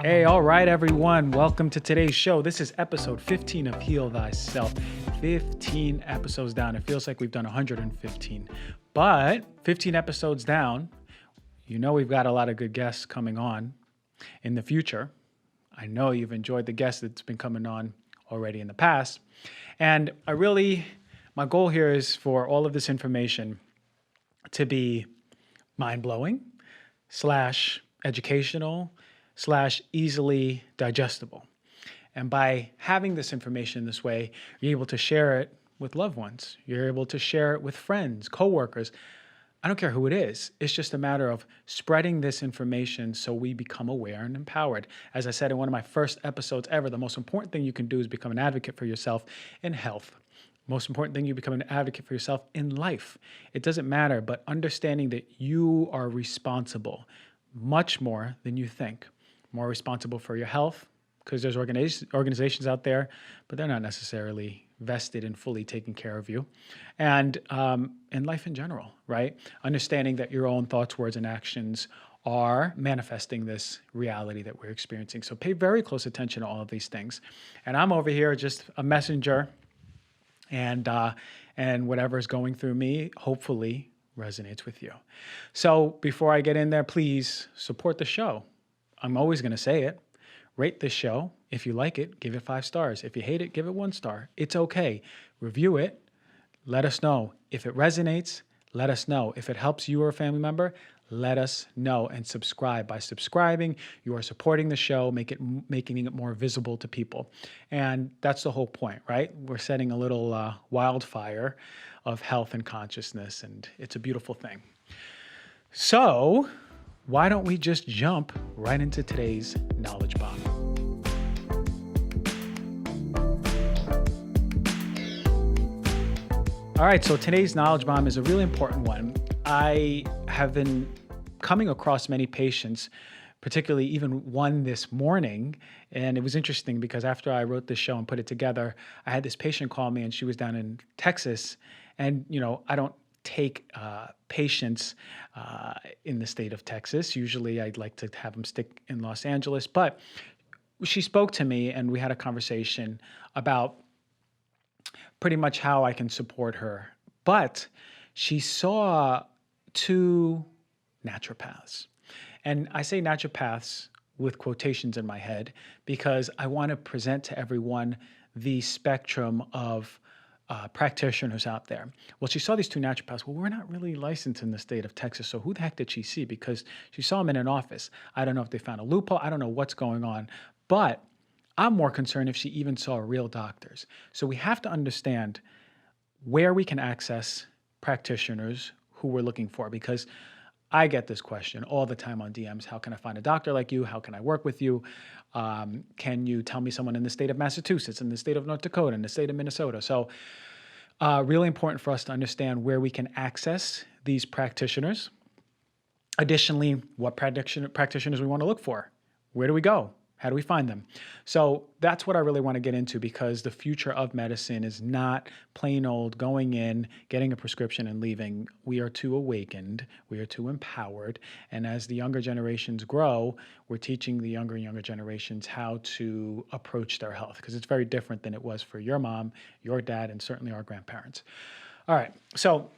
Hey, all right, everyone. Welcome to today's show. This is episode 15 of Heal Thyself. 15 episodes down. It feels like we've done 115. But 15 episodes down, you know we've got a lot of good guests coming on in the future. I know you've enjoyed the guests that's been coming on already in the past. And my goal here is for all of this information to be mind-blowing / educational / easily digestible. And by having this information this way, you're able to share it with loved ones. You're able to share it with friends, coworkers. I don't care who it is. It's just a matter of spreading this information so we become aware and empowered. As I said in one of my first episodes ever, the most important thing you can do is become an advocate for yourself in health. Most important thing, you become an advocate for yourself in life. It doesn't matter, but understanding that you are responsible much more than you think. More responsible for your health, because there's organizations out there, but they're not necessarily vested in fully taking care of you. And in life in general, right? Understanding that your own thoughts, words, and actions are manifesting this reality that we're experiencing. So pay very close attention to all of these things. And I'm over here just a messenger, and whatever's going through me, hopefully resonates with you. So before I get in there, please support the show. I'm always going to say it. Rate this show. If you like it, give it 5 stars. If you hate it, give it 1 star. It's okay. Review it. Let us know. If it resonates, let us know. If it helps you or a family member, let us know, and subscribe. By subscribing, you are supporting the show, making it more visible to people. And that's the whole point, right? We're setting a little wildfire of health and consciousness, and it's a beautiful thing. So why don't we just jump right into today's knowledge bomb? All right, so today's knowledge bomb is a really important one. I have been coming across many patients, particularly even one this morning, and it was interesting because after I wrote this show and put it together, I had this patient call me, and she was down in Texas, and I don't take patients in the state of Texas. Usually I'd like to have them stick in Los Angeles, but she spoke to me and we had a conversation about pretty much how I can support her. But she saw 2 naturopaths. And I say naturopaths with quotations in my head because I want to present to everyone the spectrum of practitioners out there. Well, she saw these 2 naturopaths. Well, we're not really licensed in the state of Texas, so who the heck did she see? Because she saw them in an office. I don't know if they found a loophole. I don't know what's going on. But I'm more concerned if she even saw real doctors. So we have to understand where we can access practitioners who we're looking for, because I get this question all the time on DMs. How can I find a doctor like you? How can I work with you? Can you tell me someone in the state of Massachusetts, in the state of North Dakota, in the state of Minnesota? So really important for us to understand where we can access these practitioners. Additionally, what practitioners we want to look for. Where do we go? How do we find them? So that's what I really want to get into, because the future of medicine is not plain old going in, getting a prescription and leaving. We are too awakened. We are too empowered. And as the younger generations grow, we're teaching the younger and younger generations how to approach their health, because it's very different than it was for your mom, your dad, and certainly our grandparents. All right. So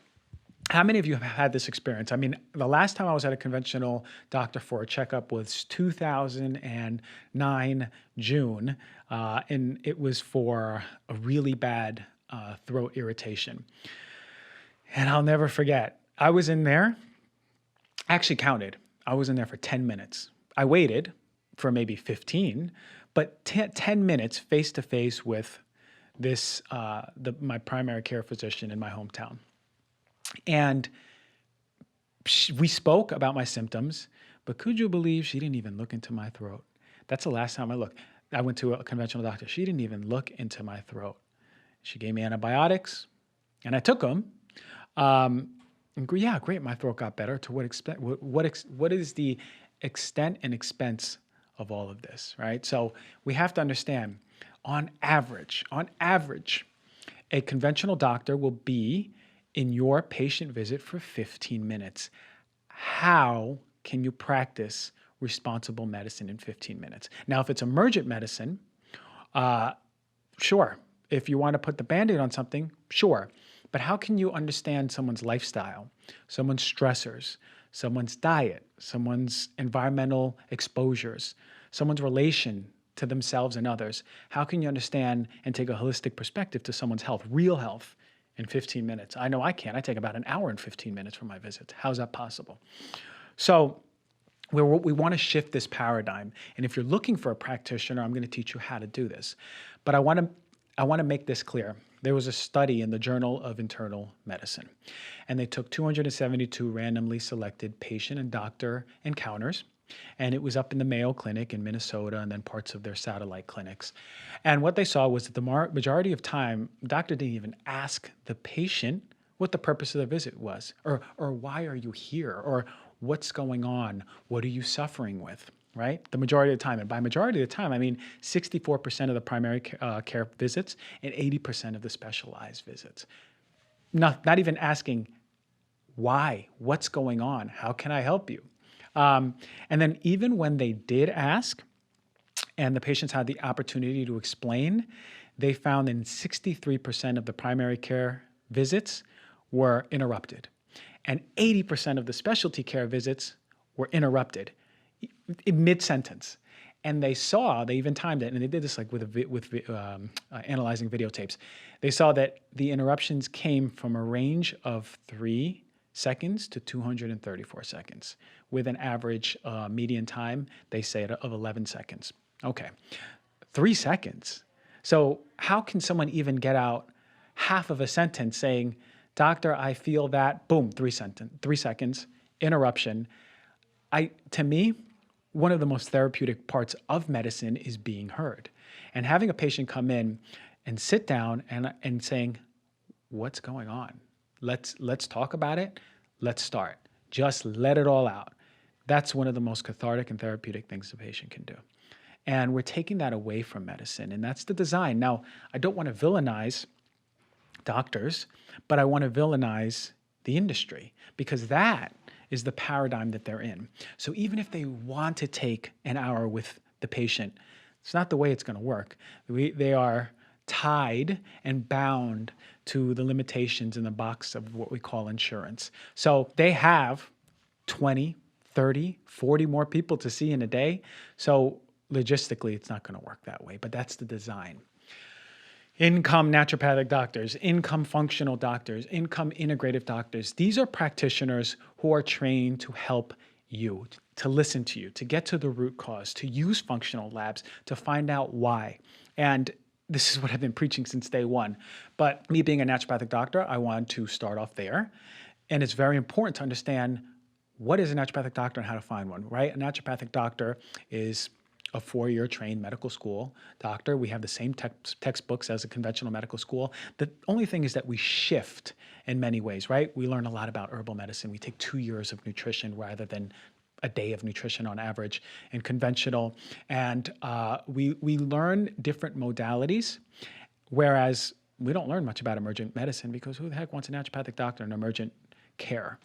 how many of you have had this experience? I mean, the last time I was at a conventional doctor for a checkup was 2009, June, and it was for a really bad throat irritation. And I'll never forget, I was in there, I actually counted. I was in there for 10 minutes. I waited for maybe 15, but 10 minutes face-to-face with this my primary care physician in my hometown. And we spoke about my symptoms, but could you believe she didn't even look into my throat? That's the last time I looked. I went to a conventional doctor. She didn't even look into my throat. She gave me antibiotics, and I took them. And yeah, great, my throat got better. To what extent? What is the extent and expense of all of this, right? So we have to understand, on average, a conventional doctor will be in your patient visit for 15 minutes. How can you practice responsible medicine in 15 minutes. Now, if it's emergent medicine, sure. If you want to put the Band-Aid on something, sure. But how can you understand someone's lifestyle, someone's stressors, someone's diet, someone's environmental exposures, someone's relation to themselves and others? How can you understand and take a holistic perspective to someone's health, real health, in 15 minutes? I know I can. I take about an hour and 15 minutes for my visits. How's that possible? So we want to shift this paradigm. And if you're looking for a practitioner, I'm going to teach you how to do this. But I want to make this clear. There was a study in the Journal of Internal Medicine, and they took 272 randomly selected patient and doctor encounters, and it was up in the Mayo Clinic in Minnesota and then parts of their satellite clinics. And what they saw was that the majority of time, the doctor didn't even ask the patient what the purpose of the visit was, or why are you here, or what's going on, what are you suffering with, right? The majority of the time. And by majority of the time, I mean 64% of the primary care visits and 80% of the specialized visits. Not even asking why, what's going on, how can I help you? And then even when they did ask and the patients had the opportunity to explain, they found that 63% of the primary care visits were interrupted. And 80% of the specialty care visits were interrupted in mid-sentence. And they even timed it, and they did this like with analyzing videotapes. They saw that the interruptions came from a range of 3 seconds to 234 seconds, with an average median time, they say, of 11 seconds. Okay, 3 seconds. So how can someone even get out half of a sentence saying, "Doctor, I feel that," boom, 3 seconds, interruption. To me, one of the most therapeutic parts of medicine is being heard. And having a patient come in and sit down and saying, "What's going on? Let's talk about it. Let's start." Just let it all out. That's one of the most cathartic and therapeutic things the patient can do. And we're taking that away from medicine, and that's the design. Now, I don't want to villainize doctors, but I want to villainize the industry, because that is the paradigm that they're in. So even if they want to take an hour with the patient, it's not the way it's going to work. They are tied and bound to the limitations in the box of what we call insurance. So they have 20, 30, 40 more people to see in a day. So logistically, it's not going to work that way, but that's the design. Income naturopathic doctors, income functional doctors, income integrative doctors. These are practitioners who are trained to help you, to listen to you, to get to the root cause, to use functional labs, to find out why. And this is what I've been preaching since day one. But me being a naturopathic doctor, I want to start off there. And it's very important to understand what is a naturopathic doctor and how to find one, right? A naturopathic doctor is a 4-year trained medical school doctor. We have the same textbooks as a conventional medical school. The only thing is that we shift in many ways, right? We learn a lot about herbal medicine. We take 2 years of nutrition rather than a day of nutrition on average in conventional. And we learn different modalities, whereas we don't learn much about emergent medicine, because who the heck wants a naturopathic doctor in emergent care?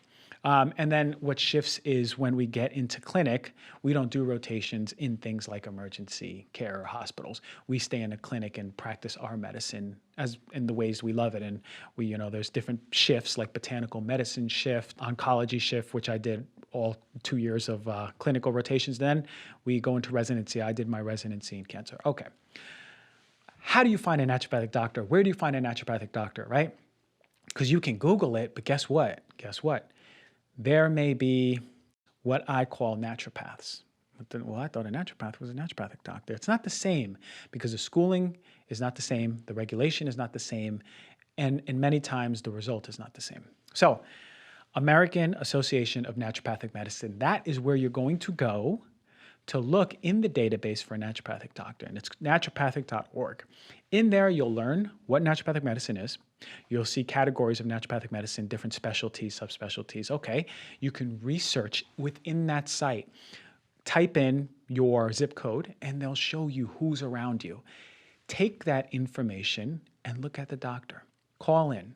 And then what shifts is when we get into clinic, we don't do rotations in things like emergency care or hospitals. We stay in a clinic and practice our medicine as in the ways we love it. And there's different shifts like botanical medicine shift, oncology shift, which I did all 2 years of clinical rotations. Then we go into residency. I did my residency in cancer. Okay. How do you find a naturopathic doctor? Where do you find a naturopathic doctor, right? Because you can Google it, but guess what? There may be what I call naturopaths. Well, I thought a naturopath was a naturopathic doctor. It's not the same, because the schooling is not the same, the regulation is not the same, and many times the result is not the same. So, American Association of Naturopathic Medicine, that is where you're going to go to look in the database for a naturopathic doctor, and it's naturopathic.org. In there, you'll learn what naturopathic medicine is. You'll see categories of naturopathic medicine, different specialties, subspecialties. Okay, you can research within that site. Type in your zip code, and they'll show you who's around you. Take that information and look at the doctor. Call in.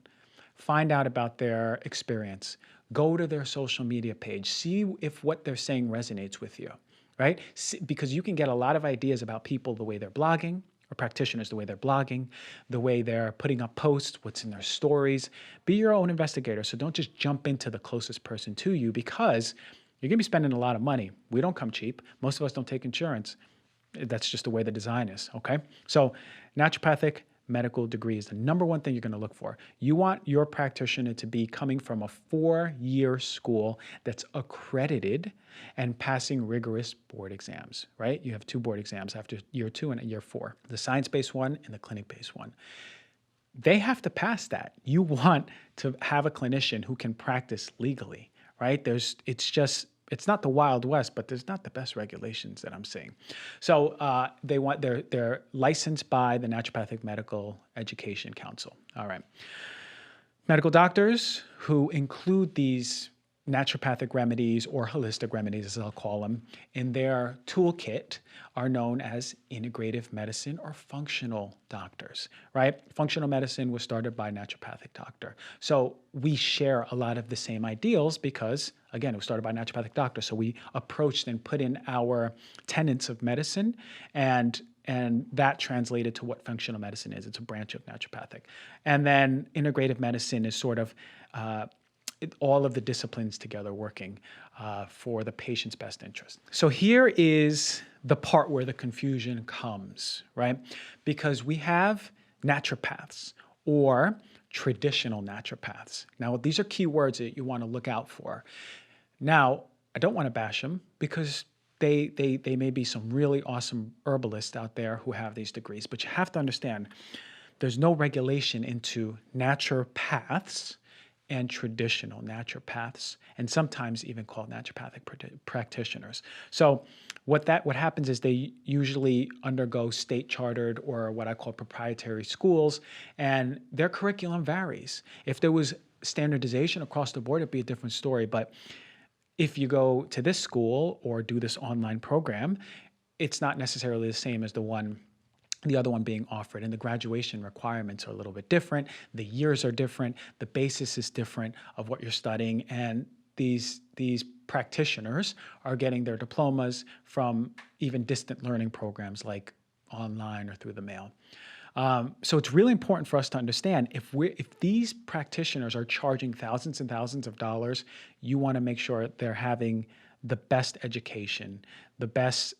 Find out about their experience. Go to their social media page. See if what they're saying resonates with you. right? Because you can get a lot of ideas about people the way they're blogging, or practitioners the way they're blogging, the way they're putting up posts, what's in their stories. Be your own investigator. So don't just jump into the closest person to you, because you're going to be spending a lot of money. We don't come cheap. Most of us don't take insurance. That's just the way the design is, okay? So naturopathic medical degree is the number one thing you're going to look for. You want your practitioner to be coming from a 4-year school that's accredited and passing rigorous board exams, right? You have 2 board exams after year 2 and year 4, the science-based one and the clinic-based one. They have to pass that. You want to have a clinician who can practice legally, right? It's not the Wild West, but there's not the best regulations that I'm seeing. So they're licensed by the Naturopathic Medical Education Council. All right. Medical doctors who include these naturopathic remedies, or holistic remedies as I'll call them, in their toolkit are known as integrative medicine or functional doctors, right? Functional medicine was started by a naturopathic doctor. So we share a lot of the same ideals because, again, it was started by a naturopathic doctor. So we approached and put in our tenets of medicine, and that translated to what functional medicine is. It's a branch of naturopathic. And then integrative medicine is sort of all of the disciplines together working for the patient's best interest. So here is the part where the confusion comes, right? Because we have naturopaths or traditional naturopaths. Now, these are key words that you want to look out for. Now, I don't want to bash them because they may be some really awesome herbalists out there who have these degrees, but you have to understand there's no regulation into naturopaths and traditional naturopaths, and sometimes even called naturopathic practitioners. So what happens is they usually undergo state chartered or what I call proprietary schools, and their curriculum varies. If there was standardization across the board, it'd be a different story. But if you go to this school or do this online program, it's not necessarily the same as the other one being offered, and the graduation requirements are a little bit different. The years are different. The basis is different of what you're studying, and these practitioners are getting their diplomas from even distant learning programs like online or through the mail. So it's really important for us to understand if these practitioners are charging thousands and thousands of dollars, you want to make sure they're having the best education, the best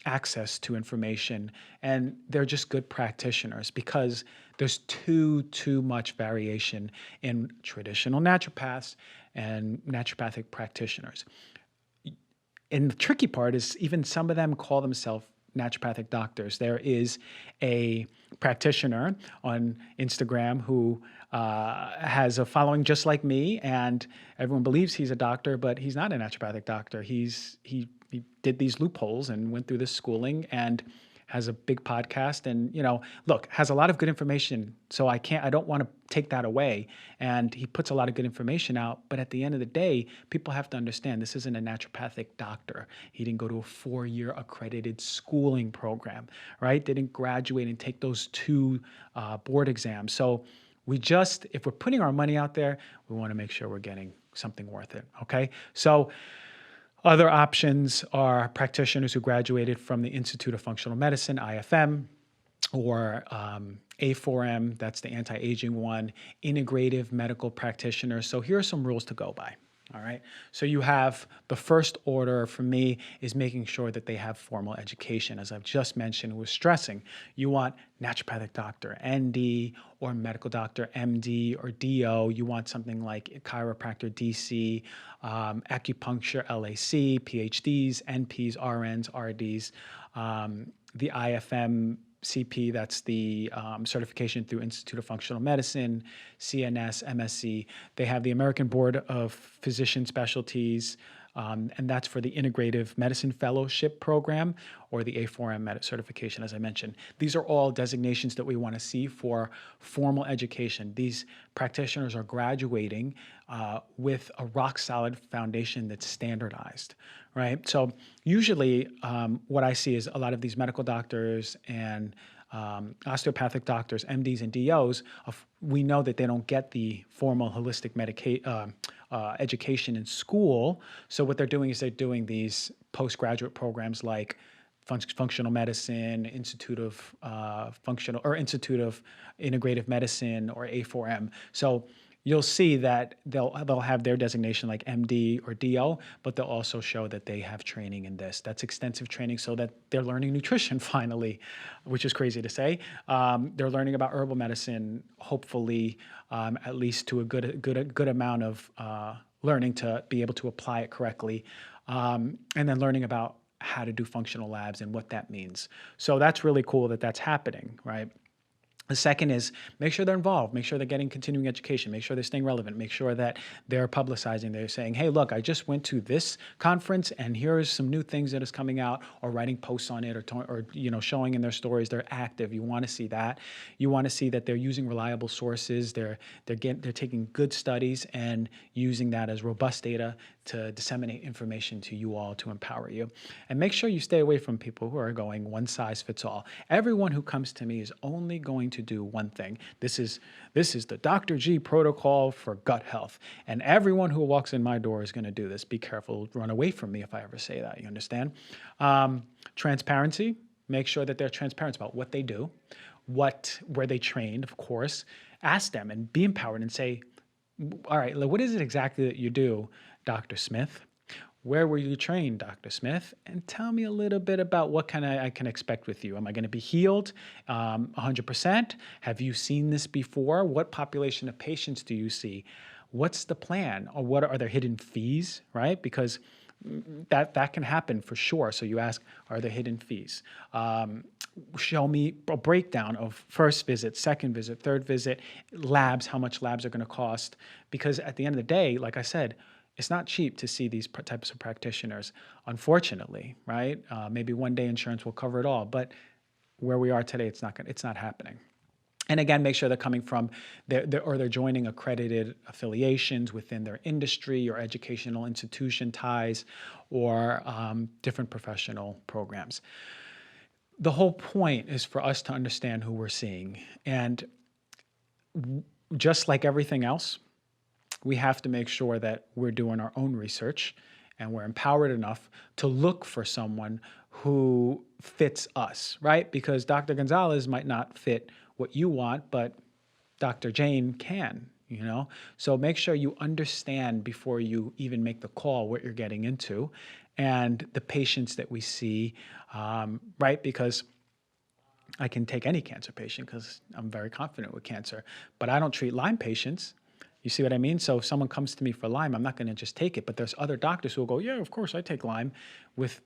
access to information, and they're just good practitioners, because there's too much variation in traditional naturopaths and naturopathic practitioners. And the tricky part is even some of them call themselves naturopathic doctors. There is a practitioner on Instagram who has a following just like me, and everyone believes he's a doctor, but he's not a naturopathic doctor. He did these loopholes and went through this schooling and has a big podcast, and look, has a lot of good information. So I don't want to take that away. And he puts a lot of good information out. But at the end of the day, people have to understand this isn't a naturopathic doctor. He didn't go to a 4-year accredited schooling program, right? Didn't graduate and take those 2 board exams. So if we're putting our money out there, we want to make sure we're getting something worth it. Okay. So other options are practitioners who graduated from the Institute of Functional Medicine, IFM, or A4M, that's the anti-aging one, integrative medical practitioners. So here are some rules to go by. All right. So you have the first order for me is making sure that they have formal education. As I've just mentioned, was stressing, you want naturopathic doctor, ND, or medical doctor, MD or DO. You want something like chiropractor, DC, acupuncture, LAC, PhDs, NPs, RNs, RDs, the IFM CP, that's the certification through Institute of Functional Medicine, CNS, MSc. They have the American Board of Physician Specialties, and that's for the Integrative Medicine Fellowship Program, or the A4M certification, as I mentioned. These are all designations that we want to see for formal education. These practitioners are graduating with a rock-solid foundation that's standardized, right? So usually what I see is a lot of these medical doctors and osteopathic doctors, MDs and DOs, we know that they don't get the formal holistic education in school. So what they're doing is they're doing these postgraduate programs like functional medicine, Institute of Institute of Integrative Medicine, or A4M. So you'll see that they'll have their designation like MD or DO, but they'll also show that they have training in this. That's extensive training, so that they're learning nutrition finally, which is crazy to say. They're learning about herbal medicine, hopefully, at least to a good amount of learning to be able to apply it correctly, and then learning about how to do functional labs and what that means. So that's really cool that that's happening, right? The second is make sure they're involved, make sure they're getting continuing education, make sure they're staying relevant, make sure that they're publicizing, they're saying, hey, look, I just went to this conference and here's some new things that is coming out, or writing posts on it, or showing in their stories they're active. You want to see that. You want to see that they're using reliable sources, they're taking good studies and using that as robust data to disseminate information to you all to empower you. And make sure you stay away from people who are going one size fits all. Everyone who comes to me is only going to do one thing. This is the Dr. G protocol for gut health. And everyone who walks in my door is going to do this. Be careful, run away from me if I ever say that, you understand? Transparency, make sure that they're transparent about what they do, where they trained, of course. Ask them and be empowered and say, all right, what is it exactly that you do, Dr. Smith? Where were you trained, Dr. Smith? And tell me a little bit about what I can expect with you. Am I going to be healed 100%? Have you seen this before? What population of patients do you see? What's the plan? Or what are there hidden fees, right? Because that can happen for sure. So you ask, are there hidden fees? Show me a breakdown of first visit, second visit, third visit, labs, how much labs are going to cost. Because at the end of the day, like I said, it's not cheap to see these types of practitioners, unfortunately, right? Maybe one day insurance will cover it all, but where we are today, it's not happening. And again, make sure they're coming from, they're joining accredited affiliations within their industry or educational institution ties, or different professional programs. The whole point is for us to understand who we're seeing. And just like everything else, we have to make sure that we're doing our own research and we're empowered enough to look for someone who fits us, right? Because Dr. Gonzalez might not fit what you want, but Dr. Jane can, So make sure you understand before you even make the call what you're getting into, and the patients that we see, right? Because I can take any cancer patient because I'm very confident with cancer, but I don't treat Lyme patients. You see what I mean? So if someone comes to me for Lyme, I'm not going to just take it. But there's other doctors who will go, yeah, of course, I take Lyme, with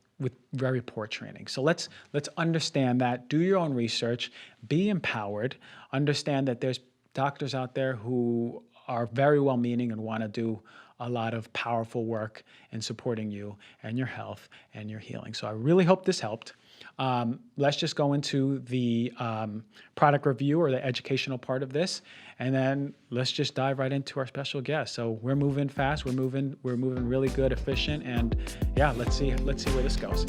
very poor training. So let's understand that. Do your own research. Be empowered. Understand that there's doctors out there who are very well-meaning and want to do a lot of powerful work in supporting you and your health and your healing. So I really hope this helped. Let's just go into the product review, or the educational part of this, and then let's just dive right into our special guest. So we're moving fast, we're moving really good, efficient, and yeah, let's see where this goes.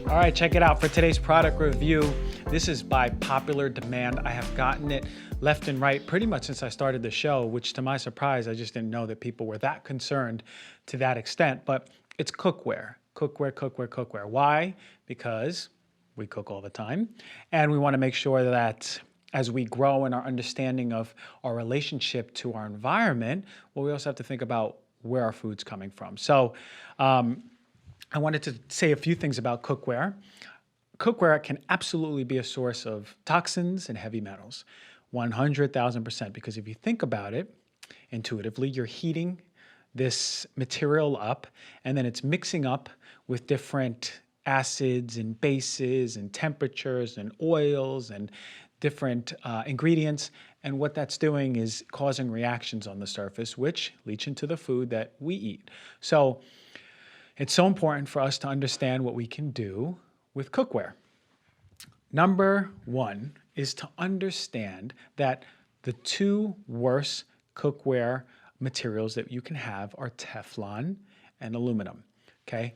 All right, check it out. For today's product review, this is by popular demand. I have gotten it left and right pretty much since I started the show, which to my surprise, I just didn't know that people were that concerned to that extent, but it's cookware. Cookware. Why? Because we cook all the time, and we want to make sure that as we grow in our understanding of our relationship to our environment, well, we also have to think about where our food's coming from. So I wanted to say a few things about cookware. Cookware can absolutely be a source of toxins and heavy metals, 100,000%, because if you think about it intuitively, you're heating this material up, and then it's mixing up with different acids and bases and temperatures and oils and different ingredients. And what that's doing is causing reactions on the surface, which leach into the food that we eat. So it's so important for us to understand what we can do with cookware. Number one is to understand that the two worst cookware materials that you can have are Teflon and aluminum. okay?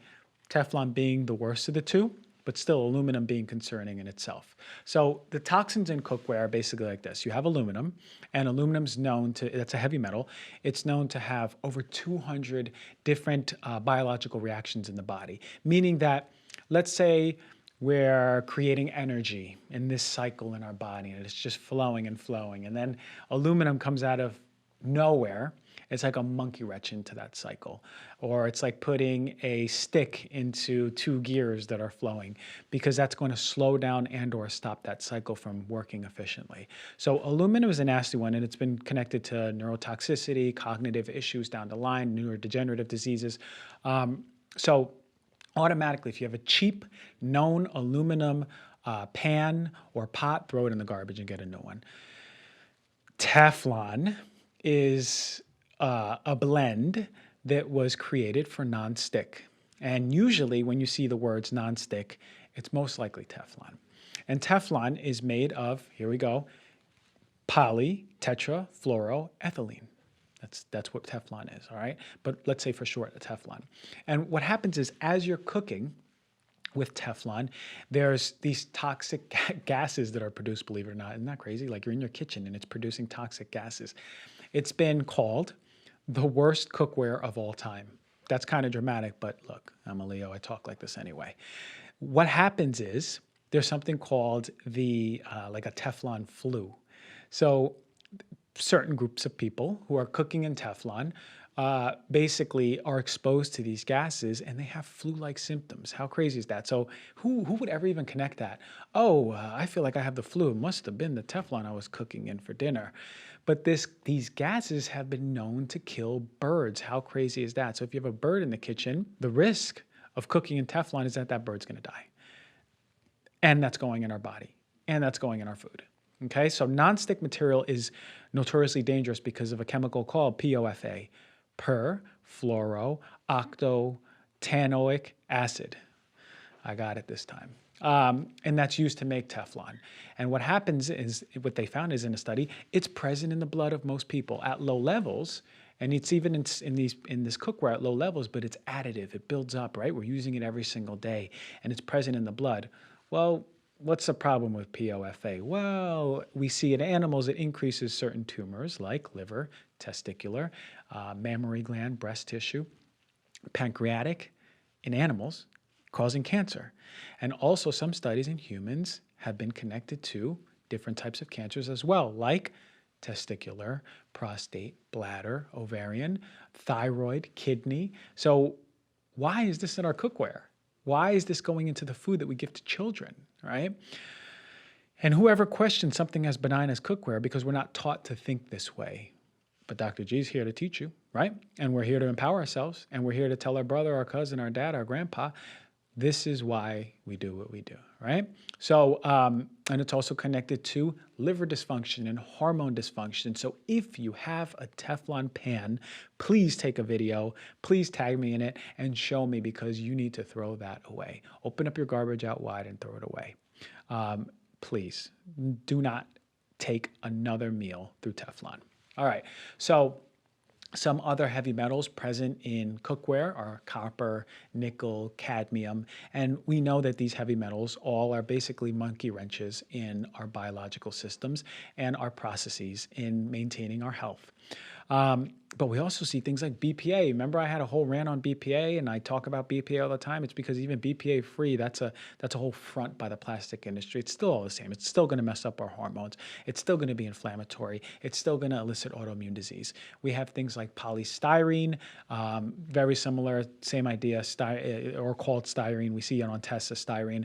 Teflon being the worst of the two, but still aluminum being concerning in itself. So the toxins in cookware are basically like this. You have aluminum, and aluminum's known to, that's a heavy metal, it's known to have over 200 different biological reactions in the body, meaning that, let's say, we're creating energy in this cycle in our body, and it's just flowing and flowing. And then aluminum comes out of nowhere. It's like a monkey wrench into that cycle. Or it's like putting a stick into two gears that are flowing, because that's going to slow down and or stop that cycle from working efficiently. So aluminum is a nasty one, and it's been connected to neurotoxicity, cognitive issues down the line, neurodegenerative diseases. So automatically, if you have a cheap, known aluminum pan or pot, throw it in the garbage and get a new one. Teflon is a blend that was created for nonstick. And usually when you see the words nonstick, it's most likely Teflon. And Teflon is made of, here we go, polytetrafluoroethylene. That's what Teflon is, all right? But let's say for short, Teflon. And what happens is, as you're cooking with Teflon, there's these toxic gases that are produced, believe it or not. Isn't that crazy? Like, you're in your kitchen and it's producing toxic gases. It's been called the worst cookware of all time. That's kind of dramatic, but look, I'm a Leo, I talk like this anyway. What happens is there's something called the, like a Teflon flu. So certain groups of people who are cooking in Teflon basically are exposed to these gases, and they have flu-like symptoms. How crazy is that? So who would ever even connect that? Oh, I feel like I have the flu. It must have been the Teflon I was cooking in for dinner. But these gases have been known to kill birds. How crazy is that? So if you have a bird in the kitchen, the risk of cooking in Teflon is that that bird's going to die. And that's going in our body. And that's going in our food. Okay, so nonstick material is notoriously dangerous because of a chemical called POFA, perfluorooctanoic acid. I got it this time. And that's used to make Teflon. And what happens is, what they found is, in a study, it's present in the blood of most people at low levels. And it's even in this cookware at low levels, but it's additive. It builds up, right? We're using it every single day, and it's present in the blood. Well, what's the problem with POFA? Well, we see in animals it increases certain tumors like liver, testicular, mammary gland, breast tissue, pancreatic in animals, causing cancer. And also some studies in humans have been connected to different types of cancers as well, like testicular, prostate, bladder, ovarian, thyroid, kidney. So why is this in our cookware? Why is this going into the food that we give to children, right? And whoever questions something as benign as cookware, because we're not taught to think this way. But Dr. G is here to teach you, right? And we're here to empower ourselves, and we're here to tell our brother, our cousin, our dad, our grandpa, this is why we do what we do, right? So, and it's also connected to liver dysfunction and hormone dysfunction. So if you have a Teflon pan, please take a video, please tag me in it and show me, because you need to throw that away. Open up your garbage out wide and throw it away. Please do not take another meal through Teflon. All right, so some other heavy metals present in cookware are copper, nickel, cadmium, and we know that these heavy metals all are basically monkey wrenches in our biological systems and our processes in maintaining our health. But we also see things like BPA. Remember, I had a whole rant on BPA, and I talk about BPA all the time. It's because even BPA free, that's a whole front by the plastic industry. It's still all the same. It's still going to mess up our hormones. It's still going to be inflammatory. It's still going to elicit autoimmune disease. We have things like polystyrene, very similar, same idea, or called styrene. We see it on tests as styrene.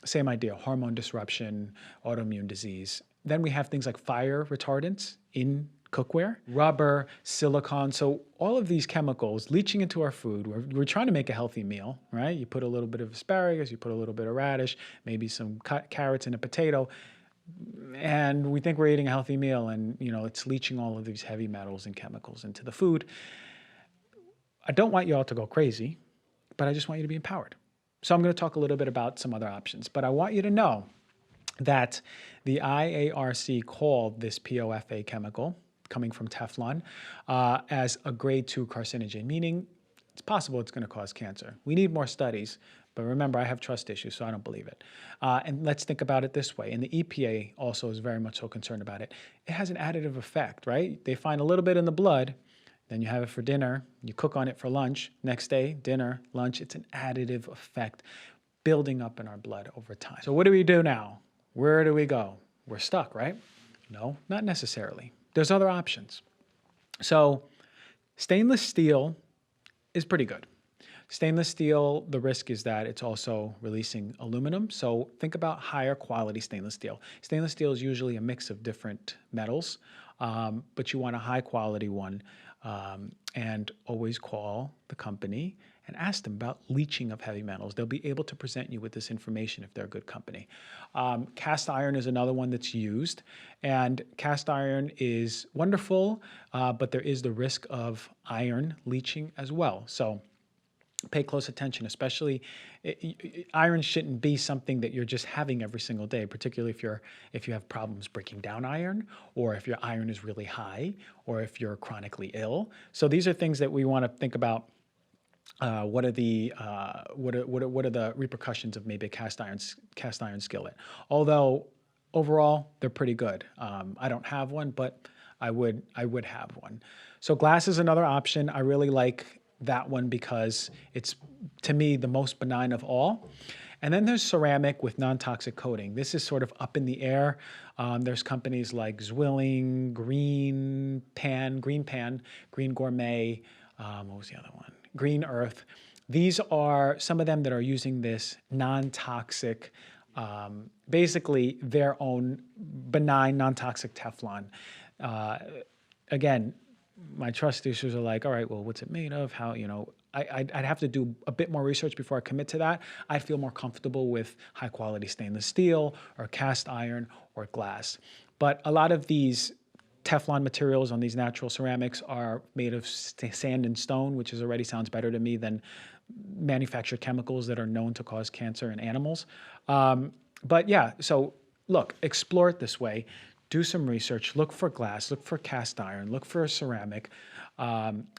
Same idea, hormone disruption, autoimmune disease. Then we have things like fire retardants in cookware, rubber, silicone. So all of these chemicals leaching into our food. We're trying to make a healthy meal, right? You put a little bit of asparagus, you put a little bit of radish, maybe some carrots and a potato, and we think we're eating a healthy meal, and it's leaching all of these heavy metals and chemicals into the food. I don't want you all to go crazy, but I just want you to be empowered. So I'm going to talk a little bit about some other options, but I want you to know that the IARC called this POFA chemical coming from Teflon as a grade 2 carcinogen, meaning it's possible it's going to cause cancer. We need more studies, but remember, I have trust issues, so I don't believe it. And let's think about it this way, and the EPA also is very much so concerned about it. It has an additive effect, right? They find a little bit in the blood, then you have it for dinner, you cook on it for lunch, next day, dinner, lunch. It's an additive effect building up in our blood over time. So what do we do now? Where do we go? We're stuck, right? No, not necessarily. There's other options. So stainless steel is pretty good. Stainless steel, the risk is that it's also releasing aluminum. So think about higher quality stainless steel. Stainless steel is usually a mix of different metals, but you want a high quality one. And always call the company and ask them about leaching of heavy metals. They'll be able to present you with this information if they're a good company. Cast iron is another one that's used, and cast iron is wonderful, but there is the risk of iron leaching as well. So pay close attention, especially iron shouldn't be something that you're just having every single day, particularly if you have problems breaking down iron, or if your iron is really high, or if you're chronically ill. So these are things that we want to think about. What are the repercussions of maybe a cast iron skillet? Although overall they're pretty good. I don't have one, but I would have one. So glass is another option. I really like that one because it's, to me, the most benign of all. And then there's ceramic with non-toxic coating. This is sort of up in the air. There's companies like Zwilling, Green Gourmet, what was the other one? Green Earth. These are some of them that are using this non-toxic, basically their own benign non-toxic Teflon. Again, my trust issues are like, all right, well, what's it made of? How, I'd have to do a bit more research before I commit to that. I feel more comfortable with high quality stainless steel or cast iron or glass. But a lot of these Teflon materials on these natural ceramics are made of sand and stone, which already sounds better to me than manufactured chemicals that are known to cause cancer in animals. But yeah, so look, explore it this way. Do some research, look for glass, look for cast iron, look for ceramic,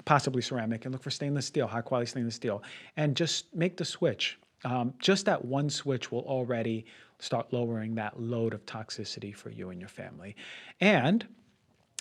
possibly ceramic, and look for stainless steel, high quality stainless steel, and just make the switch. Just that one switch will already start lowering that load of toxicity for you and your family. And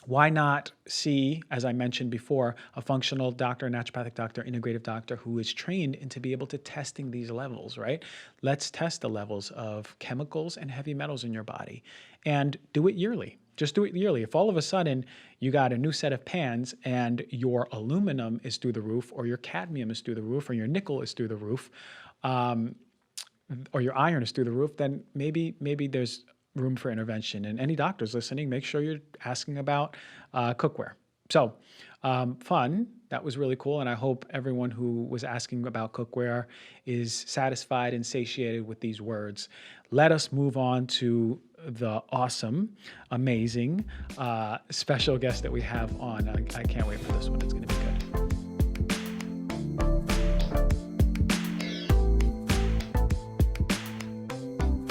why not see, as I mentioned before, a functional doctor, a naturopathic doctor, integrative doctor who is trained into be able to testing these levels, right? Let's test the levels of chemicals and heavy metals in your body and do it yearly. Just do it yearly. If all of a sudden you got a new set of pans and your aluminum is through the roof, or your cadmium is through the roof, or your nickel is through the roof, or your iron is through the roof, then maybe there's room for intervention. And any doctors listening, make sure you're asking about cookware. So fun. That was really cool. And I hope everyone who was asking about cookware is satisfied and satiated with these words. Let us move on to the awesome, amazing, special guest that we have on. I can't wait for this one. It's going to be good.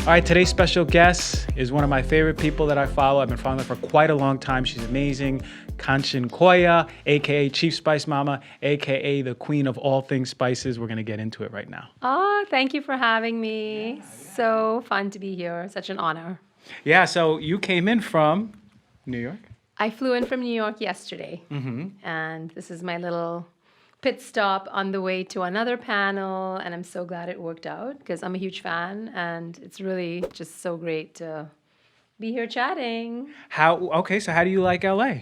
All right, today's special guest is one of my favorite people that I follow. I've been following her for quite a long time. She's amazing. Kanchan Koya, aka Chief Spice Mama, aka the queen of all things spices. We're going to get into it right now. Oh, thank you for having me. So fun to be here. Such an honor. Yeah, so you came in from New York? I flew in from New York yesterday. And this is my little pit stop on the way to another panel, and I'm so glad it worked out because I'm a huge fan, and it's really just so great to be here chatting. So how do you like LA?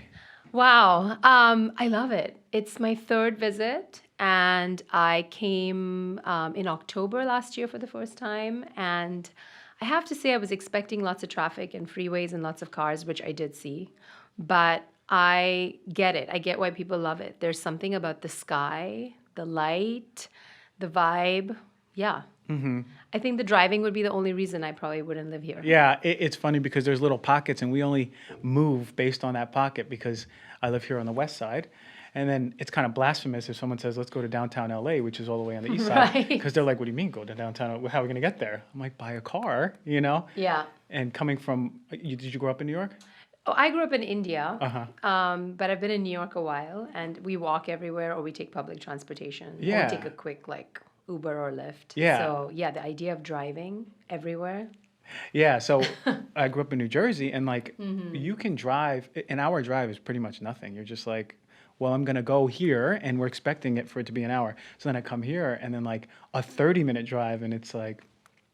Wow, I love it. It's my third visit, and I came in October last year for the first time, and I have to say I was expecting lots of traffic and freeways and lots of cars, which I did see, but I get it. I get why people love it. There's something about the sky, the light, the vibe. Yeah. I think the driving would be the only reason I probably wouldn't live here. Yeah, it's funny because there's little pockets, and we only move based on that pocket because I live here on the west side. And then it's kind of blasphemous if someone says, let's go to downtown LA, which is all the way on the east side. Because they're like, what do you mean go to downtown? How are we going to get there? I'm like, buy a car, Yeah. And coming from, did you grow up in New York? Oh, I grew up in India, Uh-huh. but I've been in New York a while, and we walk everywhere, or we take public transportation, or we take Yeah. a quick like Uber or Lyft. Yeah. So yeah, the idea of driving everywhere. Yeah. So I grew up in New Jersey, and like Hmm. you can drive, an hour drive is pretty much nothing. You're just like, well, I'm gonna go here, and we're expecting it for it to be an hour. So then I come here, and then like a 30-minute drive, and it's like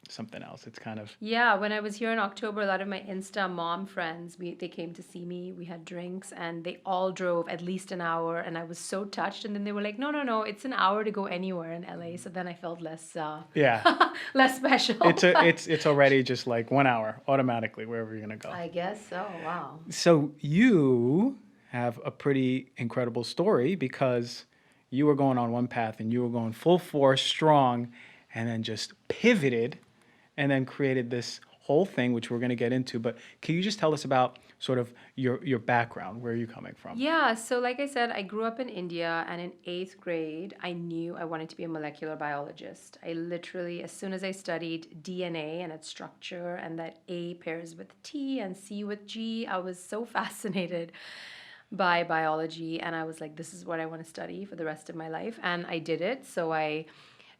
something else. It's kind of, Yeah, when I was here in October, a lot of my Insta mom friends, they came to see me. We had drinks, and they all drove at least an hour, and I was so touched. And then they were like, "No, no, no, it's an hour to go anywhere in LA." So then I felt less yeah. less special. It's a, it's already just like 1 hour automatically wherever you're gonna go. I guess so. Wow. So you have a pretty incredible story because you were going on one path and you were going full force, strong, and then just pivoted and then created this whole thing, which we're going to get into. But can you just tell us about sort of your background? Where are you coming from? Yeah, so like I said, I grew up in India, and in eighth grade, I knew I wanted to be a molecular biologist. I literally, as soon as I studied DNA and its structure, and that A pairs with T and C with G, I was so fascinated by biology, and I was like, this is what I want to study for the rest of my life. And I did it. So I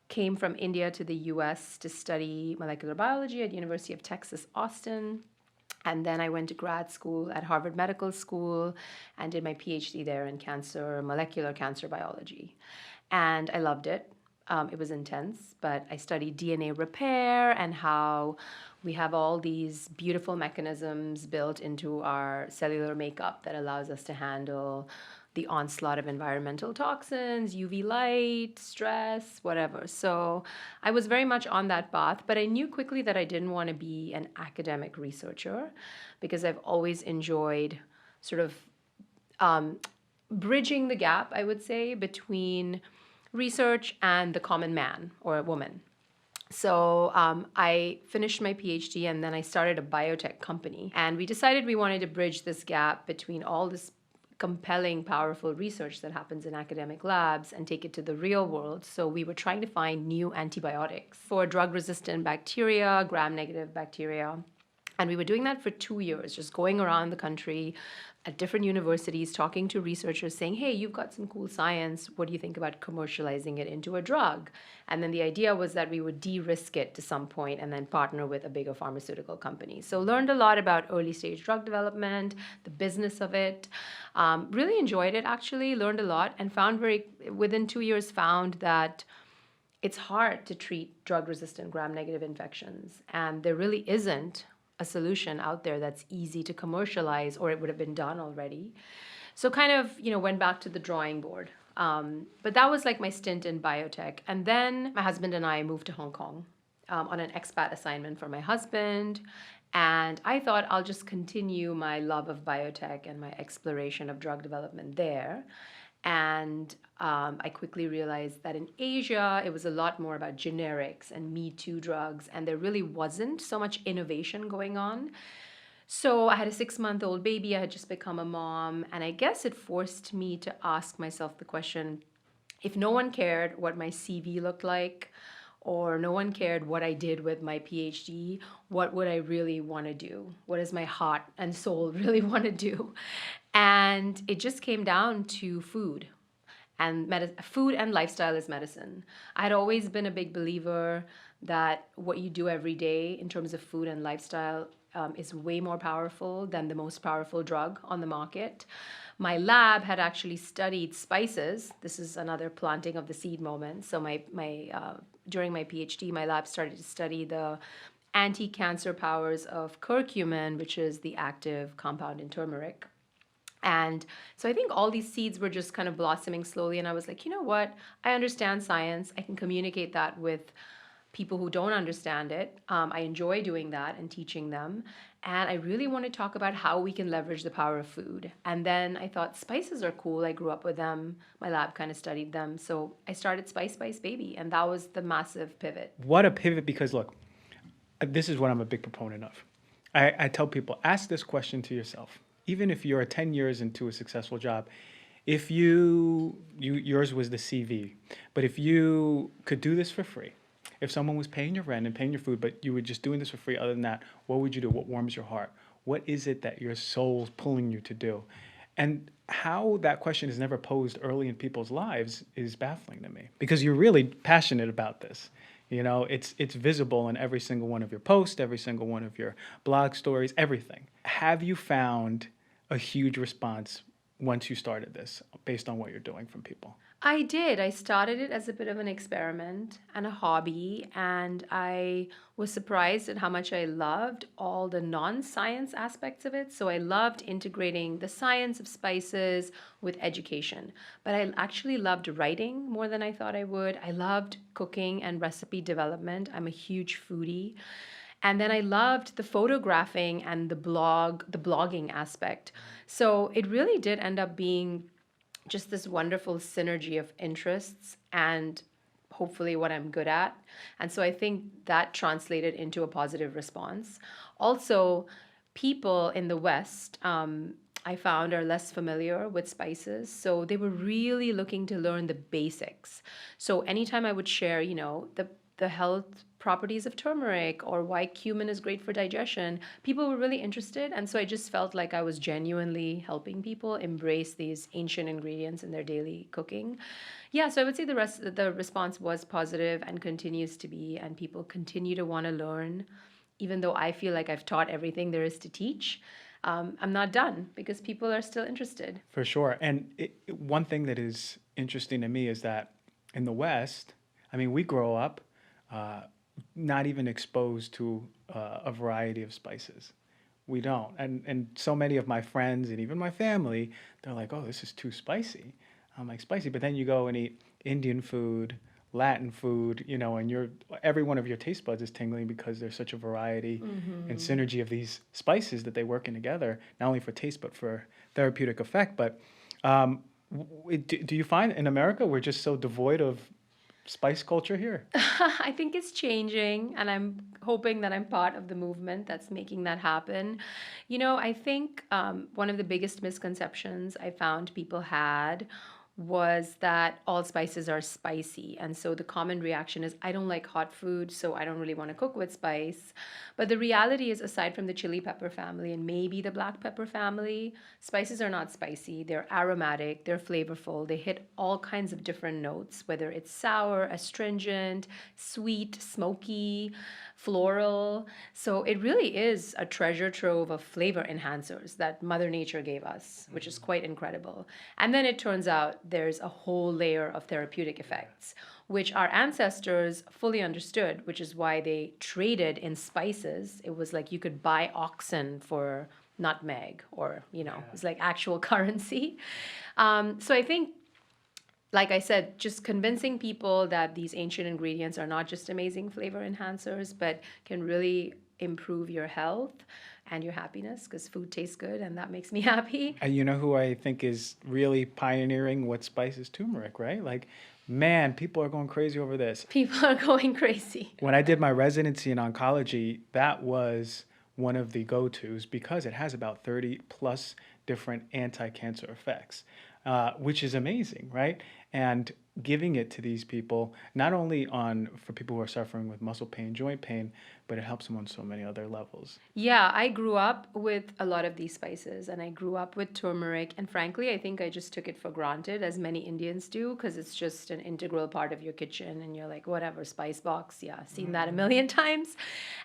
came from India to the US to study molecular biology at University of Texas, Austin. And then I went to grad school at Harvard Medical School and did my PhD there in cancer, molecular cancer biology. And I loved it. It was intense, but I studied DNA repair and how we have all these beautiful mechanisms built into our cellular makeup that allows us to handle the onslaught of environmental toxins, UV light, stress, whatever. So I was very much on that path, but I knew quickly that I didn't want to be an academic researcher because I've always enjoyed sort of bridging the gap, I would say, between research and the common man or a woman. So I finished my PhD, and then I started a biotech company. And we decided we wanted to bridge this gap between all this compelling, powerful research that happens in academic labs and take it to the real world. So we were trying to find new antibiotics for drug resistant bacteria, gram negative bacteria. And we were doing that for 2 years, just going around the country at different universities, talking to researchers, saying, hey, you've got some cool science. What do you think about commercializing it into a drug? And then the idea was that we would de-risk it to some point and then partner with a bigger pharmaceutical company. So learned a lot about early stage drug development, the business of it. Really enjoyed it, actually, learned a lot, and within 2 years, found that it's hard to treat drug resistant gram negative infections. And there really isn't a solution out there that's easy to commercialize, or it would have been done already. So kind of, went back to the drawing board. But that was like my stint in biotech. And then my husband and I moved to Hong Kong on an expat assignment for my husband. And I thought I'll just continue my love of biotech and my exploration of drug development there. And I quickly realized that in Asia, it was a lot more about generics and Me Too drugs, and there really wasn't so much innovation going on. So I had a 6-month-old baby. I had just become a mom, and I guess it forced me to ask myself the question, if no one cared what my CV looked like, or no one cared what I did with my PhD, what would I really want to do? What does my heart and soul really want to do? And it just came down to food. And food and lifestyle is medicine. I'd always been a big believer that what you do every day in terms of food and lifestyle is way more powerful than the most powerful drug on the market. My lab had actually studied spices. This is another planting of the seed moment. So during my PhD, my lab started to study the anti-cancer powers of curcumin, which is the active compound in turmeric. And so I think all these seeds were just kind of blossoming slowly. And I was like, you know what? I understand science. I can communicate that with people who don't understand it. I enjoy doing that and teaching them. And I really want to talk about how we can leverage the power of food. And then I thought spices are cool. I grew up with them. My lab kind of studied them. So I started Spice Baby. And that was the massive pivot. What a pivot, because look, this is what I'm a big proponent of. I tell people, ask this question to yourself. Even if you're 10 years into a successful job, if yours was the CV, but if you could do this for free, if someone was paying your rent and paying your food, but you were just doing this for free, other than that, what would you do? What warms your heart? What is it that your soul's pulling you to do? And how that question is never posed early in people's lives is baffling to me because you're really passionate about this. You know, it's visible in every single one of your posts, every single one of your blog stories, everything. Have you found a huge response once you started this based on what you're doing from people? I did. I started it as a bit of an experiment and a hobby, and I was surprised at how much I loved all the non science aspects of it. So I loved integrating the science of spices with education, but I actually loved writing more than I thought I would. I loved cooking and recipe development. I'm a huge foodie. And then I loved the photographing and the blogging aspect. So it really did end up being just this wonderful synergy of interests and hopefully what I'm good at. And so I think that translated into a positive response. Also, people in the West, I found, are less familiar with spices. So they were really looking to learn the basics. So anytime I would share, the health properties of turmeric or why cumin is great for digestion, people were really interested. And so I just felt like I was genuinely helping people embrace these ancient ingredients in their daily cooking. Yeah, so I would say the response was positive and continues to be, and people continue to want to learn, even though I feel like I've taught everything there is to teach. I'm not done because people are still interested. For sure. And one thing that is interesting to me is that in the West, I mean, we grow up not even exposed to a variety of spices. We don't. And so many of my friends and even my family, they're like, oh, this is too spicy. I'm like, spicy. But then you go and eat Indian food, Latin food, and every one of your taste buds is tingling because there's such a variety and synergy of these spices that they work in together, not only for taste, but for therapeutic effect. But do you find in America, we're just so devoid of spice culture here? I think it's changing, and I'm hoping that I'm part of the movement that's making that happen. I think one of the biggest misconceptions I found people had was that all spices are spicy. And so the common reaction is, I don't like hot food, so I don't really want to cook with spice. But the reality is, aside from the chili pepper family and maybe the black pepper family, spices are not spicy. They're aromatic, they're flavorful, they hit all kinds of different notes, whether it's sour, astringent, sweet, smoky, floral. So it really is a treasure trove of flavor enhancers that Mother Nature gave us, which is quite incredible. And then it turns out there's a whole layer of therapeutic effects, which our ancestors fully understood, which is why they traded in spices. It was like you could buy oxen for nutmeg, or, it was like actual currency. So I think, like I said, just convincing people that these ancient ingredients are not just amazing flavor enhancers, but can really improve your health and your happiness, because food tastes good and that makes me happy. And you know who I think is really pioneering what spice is? Turmeric, right? Like, man, people are going crazy over this. People are going crazy. When I did my residency in oncology, that was one of the go-tos because it has about 30 plus different anti-cancer effects, which is amazing, right? And giving it to these people, not only for people who are suffering with muscle pain, joint pain, but it helps them on so many other levels. Yeah, I grew up with a lot of these spices, and I grew up with turmeric. And frankly, I think I just took it for granted, as many Indians do, because it's just an integral part of your kitchen. And you're like, whatever, spice box. Yeah, seen that a million times.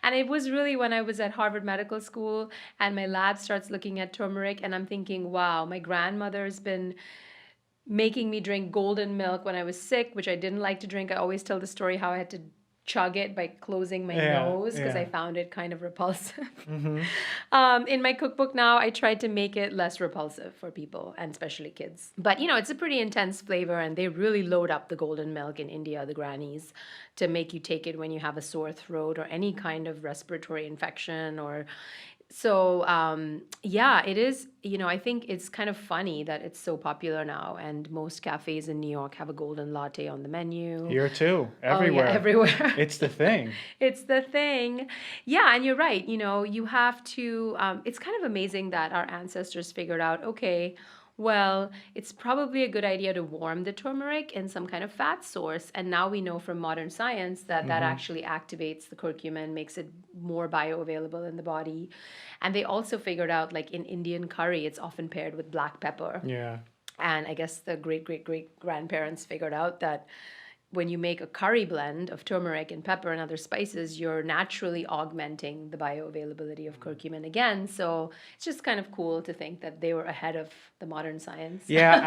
And it was really when I was at Harvard Medical School and my lab starts looking at turmeric, and I'm thinking, wow, my grandmother's been making me drink golden milk when I was sick, which I didn't like to drink. I always tell the story how I had to chug it by closing my nose because I found it kind of repulsive. In my cookbook now, I tried to make it less repulsive for people, and especially kids. But, it's a pretty intense flavor, and they really load up the golden milk in India, the grannies, to make you take it when you have a sore throat or any kind of respiratory infection. So, it is, I think it's kind of funny that it's so popular now, and most cafes in New York have a golden latte on the menu. Here too, everywhere. Oh, yeah, everywhere. It's the thing. It's the thing. Yeah, and you're right. You have to, it's kind of amazing that our ancestors figured out, okay, Well, it's probably a good idea to warm the turmeric in some kind of fat source. And now we know from modern science that that actually activates the curcumin, makes it more bioavailable in the body. And they also figured out, like in Indian curry, it's often paired with black pepper. Yeah. And I guess the great great great grandparents figured out that when you make a curry blend of turmeric and pepper and other spices, you're naturally augmenting the bioavailability of curcumin again. So it's just kind of cool to think that they were ahead of the modern science. Yeah,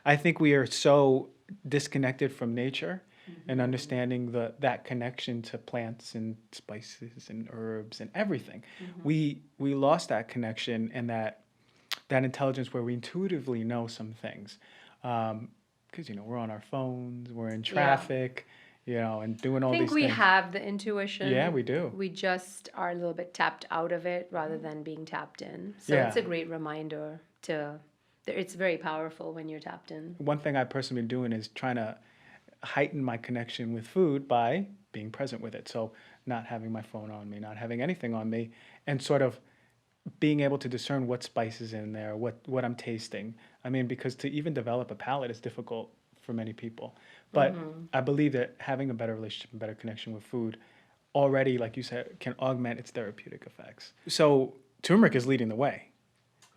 I think we are so disconnected from nature and understanding that connection to plants and spices and herbs and everything. We lost that connection and that intelligence where we intuitively know some things. Because we're on our phones, we're in traffic, and doing all I think these we things. have the intuition. Yeah, we do. We just are a little bit tapped out of it rather than being tapped in. So Yeah. it's a great reminder it's very powerful when you're tapped in. One thing I've personally been doing is trying to heighten my connection with food by being present with it. So not having my phone on me, not having anything on me, and sort of being able to discern what spice is in there, what I'm tasting. I mean, because to even develop a palate is difficult for many people. But I believe that having a better relationship and better connection with food already, like you said, can augment its therapeutic effects. So turmeric is leading the way,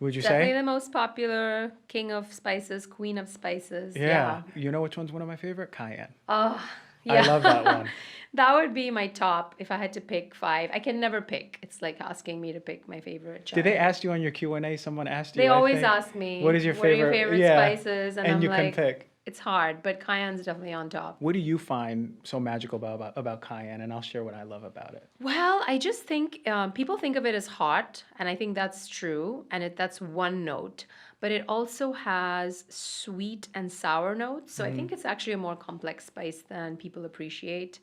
would you Definitely say? the most popular king of spices, queen of spices. Yeah. You know which one's one of my favorite? Cayenne. Oh, I yeah. love that one. That would be my top if I had to pick 5. I can never pick. It's like asking me to pick my favorite chai. Did they ask you on your Q&A? Someone asked you, They I always think, ask me, what is your what are your favorite? favorite spices? And I'm you can like, pick. it's hard, but cayenne's definitely on top. What do you find so magical about cayenne? And I'll share what I love about it. Well, I just think people think of it as hot, and I think that's true, and that's one note. But it also has sweet and sour notes, so I think it's actually a more complex spice than people appreciate.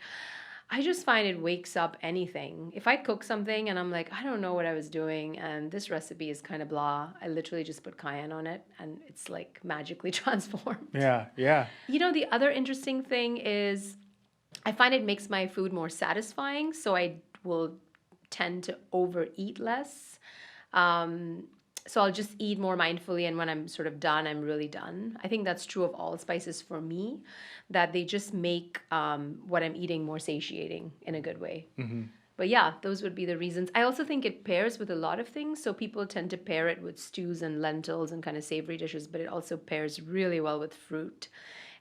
I just find it wakes up anything. If I cook something and I'm like, I don't know what I was doing, and this recipe is kind of blah, I literally just put cayenne on it, and it's like magically transformed. Yeah, yeah. The other interesting thing is I find it makes my food more satisfying, so I will tend to overeat less. So I'll just eat more mindfully, and when I'm sort of done, I'm really done. I think that's true of all spices for me, that they just make what I'm eating more satiating in a good way. But yeah, those would be the reasons. I also think it pairs with a lot of things. So people tend to pair it with stews and lentils and kind of savory dishes, but it also pairs really well with fruit.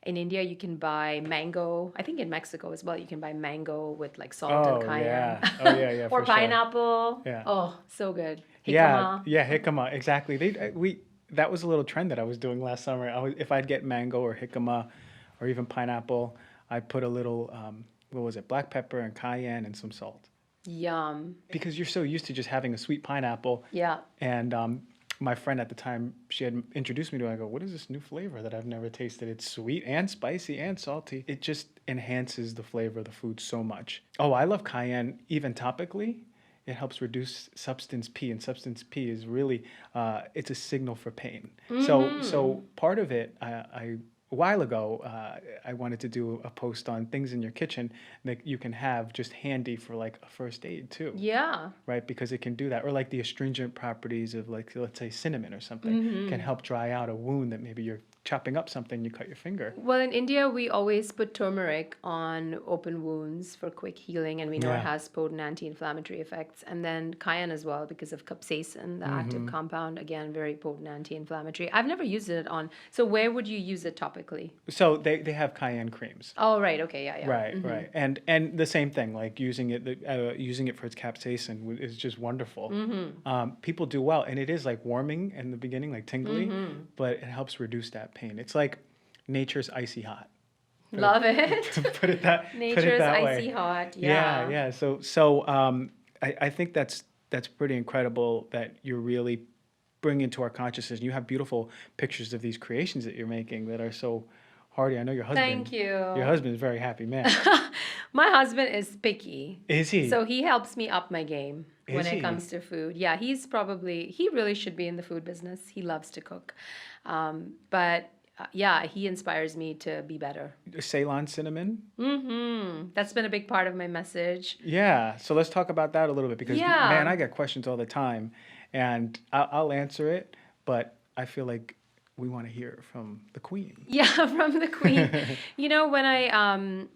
In India, you can buy mango. I think in Mexico as well, you can buy mango with like salt and cayenne. Yeah. Oh, yeah, Or for sure. pineapple. Yeah. Oh, so good. Yeah, Jicama. yeah, jicama, exactly. That was a little trend that I was doing last summer. If I'd get mango or jicama or even pineapple, I'd put a little, black pepper and cayenne and some salt. Yum. Because you're so used to just having a sweet pineapple. Yeah. And my friend at the time, she had introduced me to it. I go, what is this new flavor that I've never tasted? It's sweet and spicy and salty. It just enhances the flavor of the food so much. Oh, I love cayenne even topically. It helps reduce substance P, and substance P is really, it's a signal for pain. So part of it, a while ago, I wanted to do a post on things in your kitchen that you can have just handy for like a first aid too. Yeah. Right, because it can do that. Or like the astringent properties of like, let's say cinnamon or something can help dry out a wound that maybe you're chopping up something, you cut your finger. Well, in India, we always put turmeric on open wounds for quick healing, and we know it has potent anti-inflammatory effects. And then cayenne as well, because of capsaicin, the active compound, again, very potent anti-inflammatory. I've never used it on. So where would you use it topically? So they have cayenne creams. Oh, right. Okay. Yeah. Right, right. And the same thing, like using it for its capsaicin is just wonderful. People do well, and it is like warming in the beginning, like tingly, but it helps reduce that pain. It's like nature's icy hot. Love it. Put it that Nature's way. icy hot. Yeah. Yeah. So I think that's pretty incredible that you're really bringing into our consciousness. You have beautiful pictures of these creations that you're making that are so hearty. I know your husband. Thank you. Your husband's a very happy man. My husband is picky. Is he? So he helps me up my game when Is he? it comes to food. Yeah, he really should be in the food business. He loves to cook. But yeah, he inspires me to be better. Ceylon cinnamon? That's been a big part of my message. Yeah. So let's talk about that a little bit because, Yeah. man, I get questions all the time and I'll answer it, but I feel like we want to hear from the queen. Yeah, from the queen. When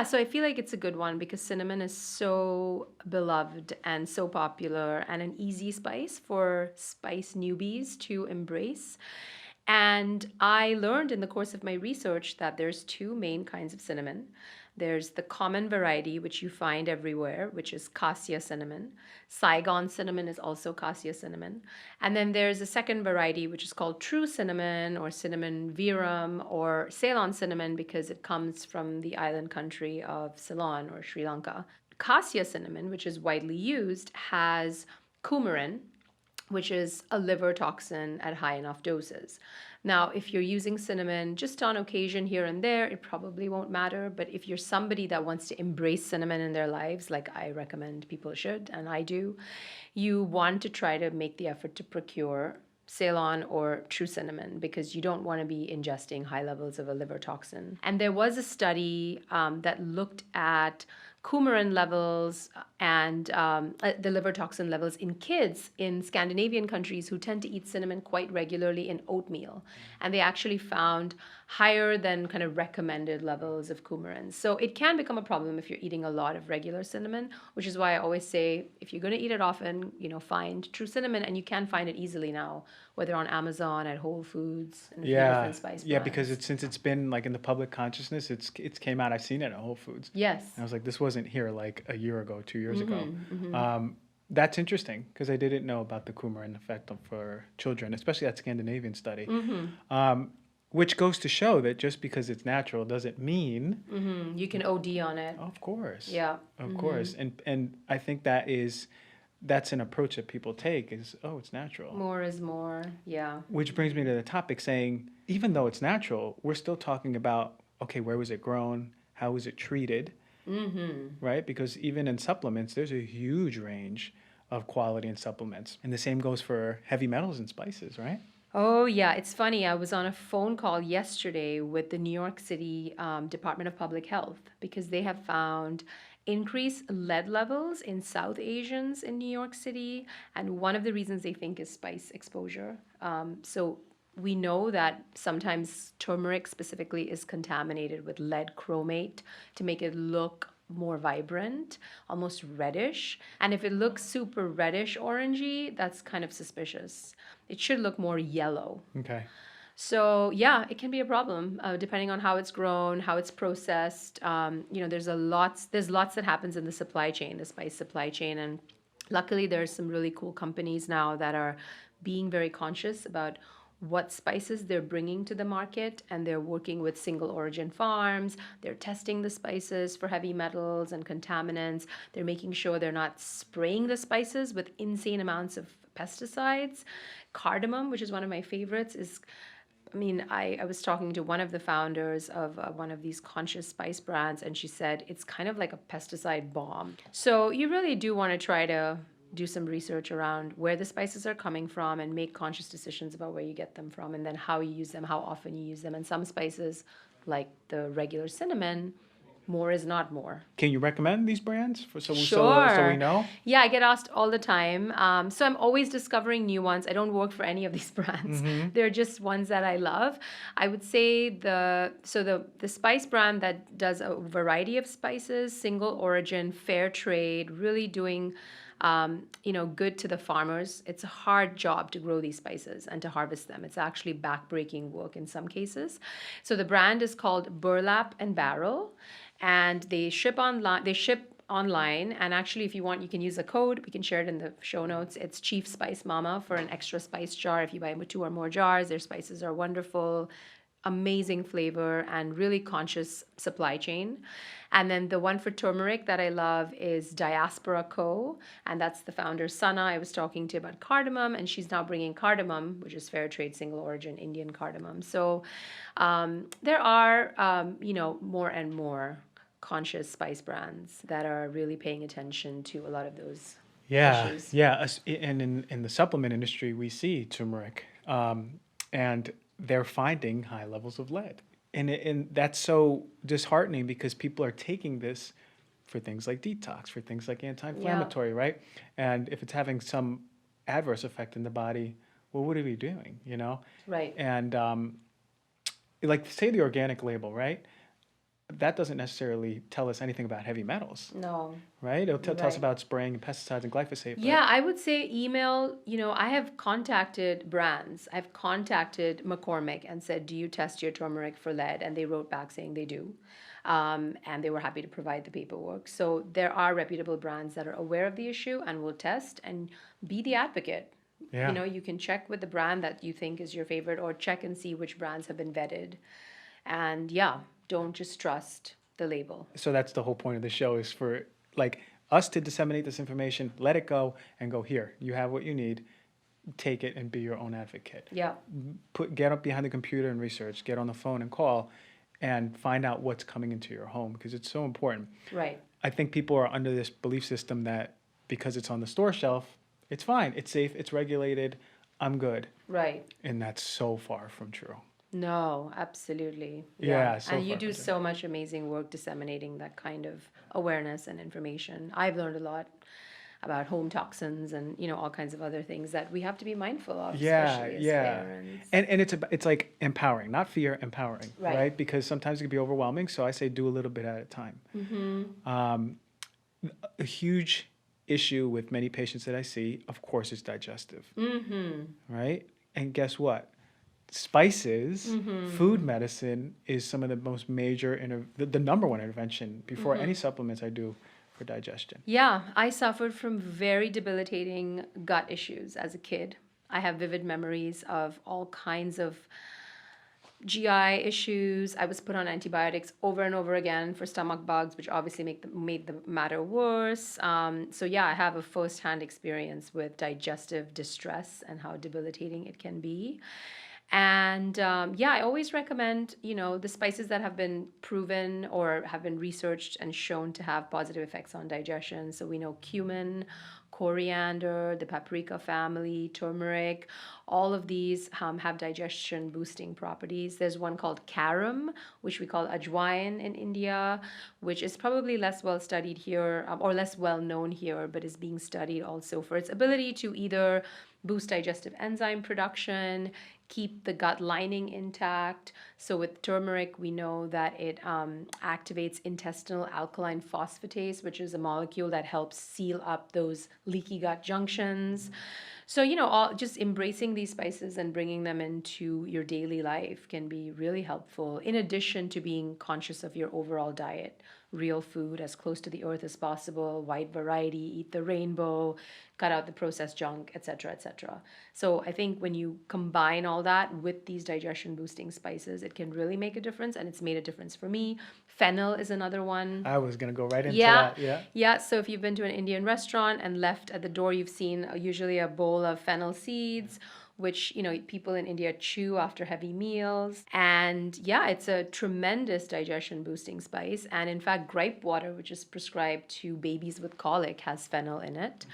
so I feel like it's a good one because cinnamon is so beloved and so popular and an easy spice for spice newbies to embrace. And I learned in the course of my research that there's two main kinds of cinnamon. There's the common variety, which you find everywhere, which is cassia cinnamon. Saigon cinnamon is also cassia cinnamon. And then there's a second variety, which is called true cinnamon or cinnamon verum or Ceylon cinnamon because it comes from the island country of Ceylon or Sri Lanka. Cassia cinnamon, which is widely used, has coumarin, which is a liver toxin at high enough doses. Now, if you're using cinnamon just on occasion here and there, it probably won't matter. But if you're somebody that wants to embrace cinnamon in their lives, like I recommend people should, and I do, you want to try to make the effort to procure Ceylon or true cinnamon because you don't want to be ingesting high levels of a liver toxin. And there was a study that looked at coumarin levels and the liver toxin levels in kids in Scandinavian countries who tend to eat cinnamon quite regularly in oatmeal. And they actually found higher than kind of recommended levels of coumarin. So it can become a problem if you're eating a lot of regular cinnamon, which is why I always say if you're going to eat it often, find true cinnamon, and you can find it easily now, whether on Amazon, at Whole Foods, and a few different spice brands. Yeah, because since it's been like in the public consciousness, it's came out. I've seen it at Whole Foods. Yes. And I was like, this wasn't here like a year ago, 2 years ago. That's interesting because I didn't know about the coumarin effect for children, especially that Scandinavian study. Which goes to show that just because it's natural doesn't mean you can OD on it. Of course. Yeah. Of course. And I think that's an approach that people take is, oh, it's natural. More is more. Yeah. Which brings me to the topic saying, even though it's natural, we're still talking about, okay, where was it grown? How was it treated? Right? Because even in supplements, there's a huge range of quality in supplements. And the same goes for heavy metals and spices, right? Oh, yeah. It's funny. I was on a phone call yesterday with the New York City Department of Public Health because they have found increased lead levels in South Asians in New York City. And one of the reasons they think is spice exposure. So we know that sometimes turmeric specifically is contaminated with lead chromate to make it look more vibrant, almost reddish. And if it looks super reddish orangey, that's kind of suspicious. It should look more yellow. Okay. So yeah, it can be a problem depending on how it's grown, how it's processed. There's lots that happens in the supply chain, the spice supply chain, and luckily there's some really cool companies now that are being very conscious about what spices they're bringing to the market, and they're working with single origin farms. They're testing the spices for heavy metals and contaminants. They're making sure they're not spraying the spices with insane amounts of pesticides. Cardamom, which is one of my favorites, I was talking to one of the founders of one of these conscious spice brands, and she said it's kind of like a pesticide bomb. So you really do want to try to do some research around where the spices are coming from and make conscious decisions about where you get them from and then how you use them, how often you use them. And some spices, like the regular cinnamon, more is not more. Can you recommend these brands so we know? Yeah, I get asked all the time. So I'm always discovering new ones. I don't work for any of these brands. They're just ones that I love. I would say the spice brand that does a variety of spices, single origin, fair trade, really doing good to the farmers. It's a hard job to grow these spices and to harvest them. It's actually backbreaking work in some cases. So the brand is called Burlap and Barrel, and they ship online. And actually, if you want, you can use a code. We can share it in the show notes. It's Chief Spice Mama for an extra spice jar. If you buy 2 or more jars, their spices are wonderful. Amazing flavor and really conscious supply chain. And then the one for turmeric that I love is Diaspora Co. And that's the founder, Sana. I was talking to about cardamom, and she's now bringing cardamom, which is fair trade, single origin, Indian cardamom. So there are, more and more conscious spice brands that are really paying attention to a lot of those issues. Yeah. And in the supplement industry, we see turmeric. And they're finding high levels of lead. And that's so disheartening because people are taking this for things like detox, for things like anti-inflammatory, right? And if it's having some adverse effect in the body, well, what are we doing? Right. And like say the organic label, right? That doesn't necessarily tell us anything about heavy metals, No. right? It'll tell us Right. about spraying pesticides and glyphosate, but Yeah, I would say email. I have contacted brands. I've contacted McCormick and said, "Do you test your turmeric for lead?" And they wrote back saying they do. And they were happy to provide the paperwork. So there are reputable brands that are aware of the issue and will test and be the advocate. yeah. You can check with the brand that you think is your favorite or check and see which brands have been vetted. And yeah, don't just trust the label. So that's the whole point of the show is for like us to disseminate this information, let it go and go here. You have what you need. Take it and be your own advocate. Yeah. Get up behind the computer and research, get on the phone and call and find out what's coming into your home because it's so important. Right. I think people are under this belief system that because it's on the store shelf, it's fine, it's safe, it's regulated, I'm good. Right. And that's so far from true. No, absolutely. Yeah, so and you far do from true. so much amazing work disseminating that kind of awareness and information. I've learned a lot about home toxins and all kinds of other things that we have to be mindful of, especially as parents. And it's like empowering, not fear, empowering, Right. right? Because sometimes it can be overwhelming. So I say do a little bit at a time. A huge issue with many patients that I see, of course, is digestive, right? And guess what? Spices, food medicine is some of the most major, the number one intervention before any supplements I do for digestion. Yeah, I suffered from very debilitating gut issues as a kid. I have vivid memories of all kinds of GI issues. I was put on antibiotics over and over again for stomach bugs, which obviously made the matter worse. So yeah, I have a firsthand experience with digestive distress and how debilitating it can be. And yeah, I always recommend, the spices that have been proven or have been researched and shown to have positive effects on digestion. So we know cumin, coriander, the paprika family, turmeric, all of these have digestion boosting properties. There's one called karam, which we call ajwain in India, which is probably less well studied here or less well known here, but is being studied also for its ability to either boost digestive enzyme production, keep the gut lining intact. So with turmeric, we know that it activates intestinal alkaline phosphatase, which is a molecule that helps seal up those leaky gut junctions. So, just embracing these spices and bringing them into your daily life can be really helpful, in addition to being conscious of your overall diet. Real food, as close to the earth as possible, wide variety, eat the rainbow, cut out the processed junk, etc., etc. So I think when you combine all that with these digestion boosting spices, it can really make a difference, and it's made a difference for me. Fennel is another one. I was going to go right into that. Yeah. So if you've been to an Indian restaurant and left at the door, you've seen usually a bowl of fennel seeds, which people in India chew after heavy meals. And yeah, it's a tremendous digestion boosting spice. And in fact, gripe water, which is prescribed to babies with colic, has fennel in it.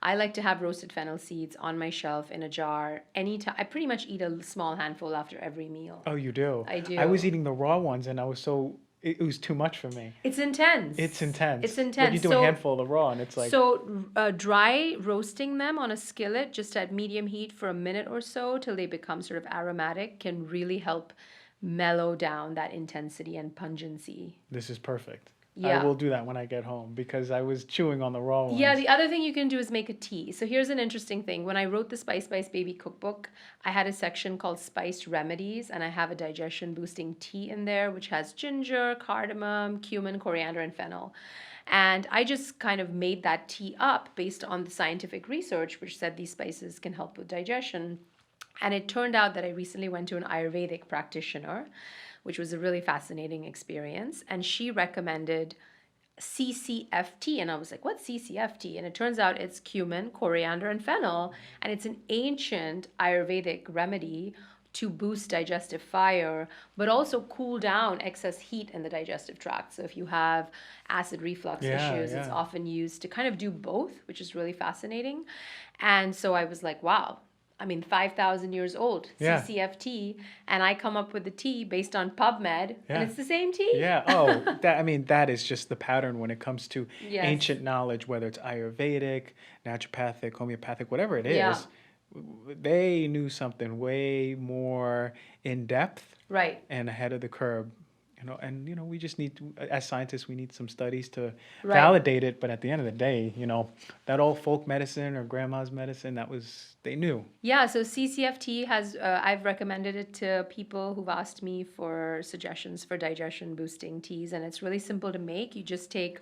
I like to have roasted fennel seeds on my shelf in a jar anytime. I pretty much eat a small handful after every meal. Oh, you do? I do. I was eating the raw ones and it was too much for me. It's intense. It's intense. It's intense. Like you do a handful of the raw and it's like... So dry roasting them on a skillet just at medium heat for a minute or so till they become sort of aromatic can really help mellow down that intensity and pungency. This is perfect. Yeah. I will do that when I get home because I was chewing on the raw ones. Yeah, the other thing you can do is make a tea. So here's an interesting thing. When I wrote the Spice Baby cookbook, I had a section called Spiced Remedies, and I have a digestion boosting tea in there, which has ginger, cardamom, cumin, coriander, and fennel. And I just kind of made that tea up based on the scientific research, which said these spices can help with digestion. And it turned out that I recently went to an Ayurvedic practitioner, which was a really fascinating experience. And she recommended CCFT. And I was like, what's CCFT? And it turns out it's cumin, coriander, and fennel. And it's an ancient Ayurvedic remedy to boost digestive fire, but also cool down excess heat in the digestive tract. So if you have acid reflux issues, it's often used to kind of do both, which is really fascinating. And so I was like, wow. 5,000 years old, CCFT, and I come up with the tea based on PubMed, and it's the same tea. Yeah. Oh, that is just the pattern when it comes to Yes. ancient knowledge, whether it's Ayurvedic, naturopathic, homeopathic, whatever it is. they knew something way more in depth Right. and ahead of the curve. And we just need to, as scientists, we need some studies to Right. validate it. But at the end of the day, that old folk medicine or grandma's medicine, they knew. Yeah, so CCFT has, I've recommended it to people who've asked me for suggestions for digestion boosting teas, and it's really simple to make. You just take,